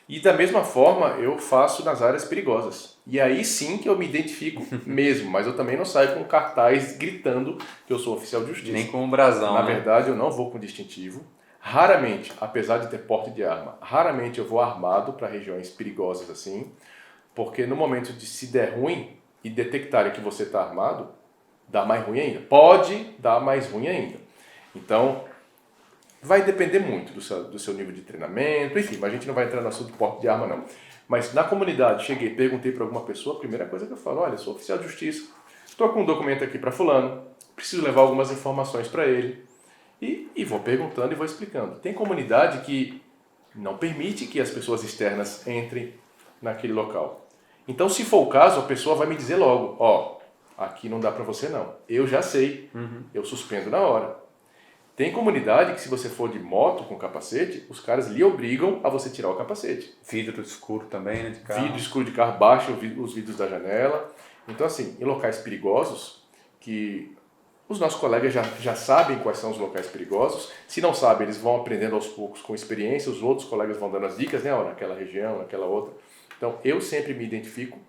E da mesma forma eu faço nas áreas perigosas. E aí sim que eu me identifico mesmo. Mas eu também não saio com cartaz gritando que eu sou oficial de justiça. Nem com um brasão, Na verdade, eu não vou com distintivo. Raramente, apesar de ter porte de arma, raramente eu vou armado para regiões perigosas assim, porque no momento de se der ruim e detectarem que você está armado, dá mais ruim ainda. Pode dar mais ruim ainda. Então, vai depender muito do seu nível de treinamento, enfim, mas a gente não vai entrar no assunto de porte de arma não. Mas na comunidade, cheguei, perguntei para alguma pessoa, a primeira coisa que eu falo, olha, sou oficial de justiça, estou com um documento aqui para fulano, preciso levar algumas informações para ele. E vou perguntando e vou explicando. Tem comunidade que não permite que as pessoas externas entrem naquele local. Então, se for o caso, a pessoa vai me dizer logo, aqui não dá para você não. Eu já sei, eu suspendo na hora. Tem comunidade que se você for de moto com capacete, os caras lhe obrigam a você tirar o capacete. Vidro escuro também, né, de carro. Vidro escuro de carro, baixa os vidros da janela. Então assim, em locais perigosos, que os nossos colegas já sabem quais são os locais perigosos. Se não sabem, eles vão aprendendo aos poucos com experiência, os outros colegas vão dando as dicas, né, ó, naquela região, naquela outra. Então eu sempre me identifico,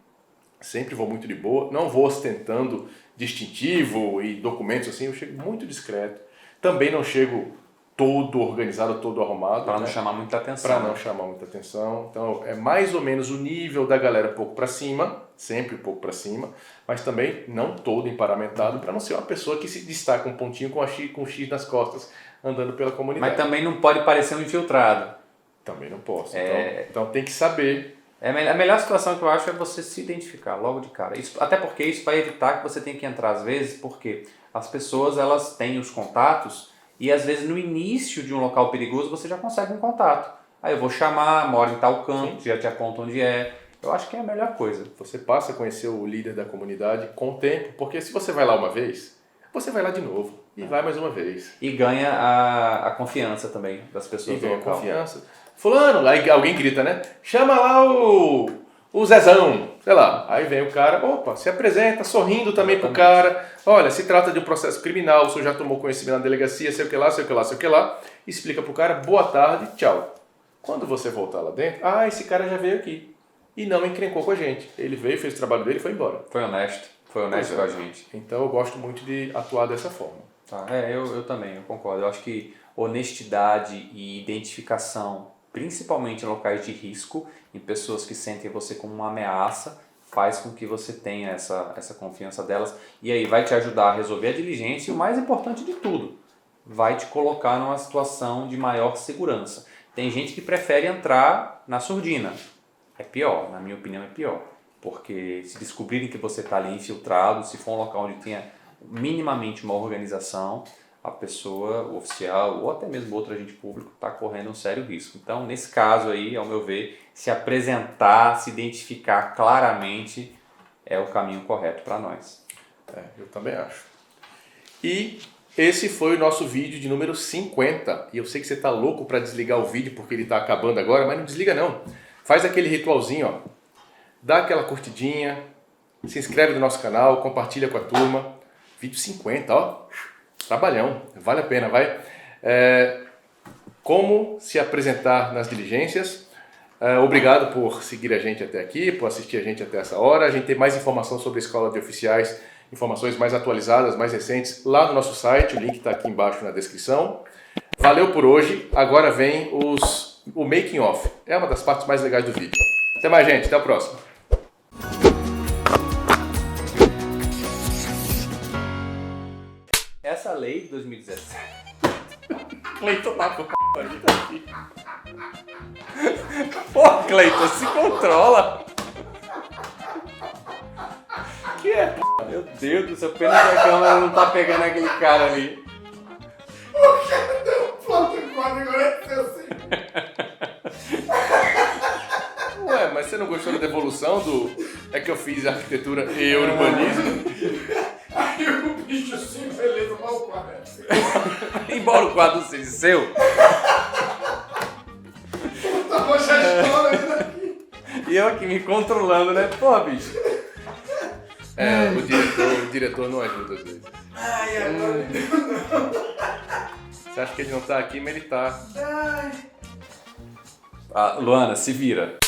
sempre vou muito de boa, não vou ostentando distintivo e documentos assim, eu chego muito discreto. Também não chego todo organizado, todo arrumado. Para não chamar muita atenção. Para não chamar muita atenção. Então é mais ou menos o nível da galera um pouco para cima, sempre um pouco para cima, mas também não todo emparamentado, para não ser uma pessoa que se destaca um pontinho com um X nas costas, andando pela comunidade. Mas também não pode parecer um infiltrado. Também não posso. Então tem que saber. A melhor situação que eu acho é você se identificar logo de cara. Até porque isso vai evitar que você tenha que entrar às vezes, porque as pessoas elas têm os contatos e às vezes no início de um local perigoso você já consegue um contato. Aí eu vou chamar, moro em tal canto, já te aponta onde é. Eu acho que é a melhor coisa. Você passa a conhecer o líder da comunidade com o tempo, porque se você vai lá uma vez, você vai lá de novo e vai mais uma vez. E ganha a confiança também das pessoas do local. Confiança. Fulano, aí alguém grita, né? Chama lá o Zezão, sei lá. Aí vem o cara, opa, se apresenta, sorrindo também pro cara. Olha, se trata de um processo criminal, o senhor já tomou conhecimento na delegacia, sei o que lá, sei o que lá, sei o que lá. Explica pro cara, boa tarde, tchau. Quando você voltar lá dentro, esse cara já veio aqui. E não encrencou com a gente. Ele veio, fez o trabalho dele e foi embora. Foi honesto com a gente. Então eu gosto muito de atuar dessa forma. Tá, eu também, eu concordo. Eu acho que honestidade e identificação, principalmente em locais de risco, em pessoas que sentem você como uma ameaça, faz com que você tenha essa confiança delas. E aí vai te ajudar a resolver a diligência e o mais importante de tudo, vai te colocar numa situação de maior segurança. Tem gente que prefere entrar na surdina. É pior, na minha opinião é pior. Porque se descobrirem que você está ali infiltrado, se for um local onde tenha minimamente uma organização, a pessoa, o oficial ou até mesmo outro agente público está correndo um sério risco. Então, nesse caso aí, ao meu ver, se apresentar, se identificar claramente é o caminho correto para nós. Eu também acho. E esse foi o nosso vídeo de número 50. E eu sei que você está louco para desligar o vídeo porque ele está acabando agora, mas não desliga não. Faz aquele ritualzinho, ó. Dá aquela curtidinha, se inscreve no nosso canal, compartilha com a turma. Vídeo 50, ó. Trabalhão, vale a pena, vai. Como se apresentar nas diligências. Obrigado por seguir a gente até aqui, por assistir a gente até essa hora. A gente tem mais informação sobre a Escola de Oficiais, informações mais atualizadas, mais recentes, lá no nosso site. O link está aqui embaixo na descrição. Valeu por hoje. Agora vem o making of. É uma das partes mais legais do vídeo. Até mais, gente. Até a próxima. Essa lei de 2017. Cleiton tá com aqui. Pô, Cleiton, se controla. Que é? Meu Deus do céu, pena que a câmera não tá pegando aquele cara ali. O cara deu um plano de quadro e agora é assim. Ué, mas você não gostou da devolução do... É que eu fiz arquitetura e urbanismo. Aí o bicho assim, beleza, mal o quadro. Embora o quadro seja seu. Puta, poxa, a história ainda aqui. E eu aqui me controlando, né? Pô, bicho. O diretor não ajuda às vezes. Ai, agora. Você acha que ele não tá aqui, mas ele tá. Ai. Luana, se vira.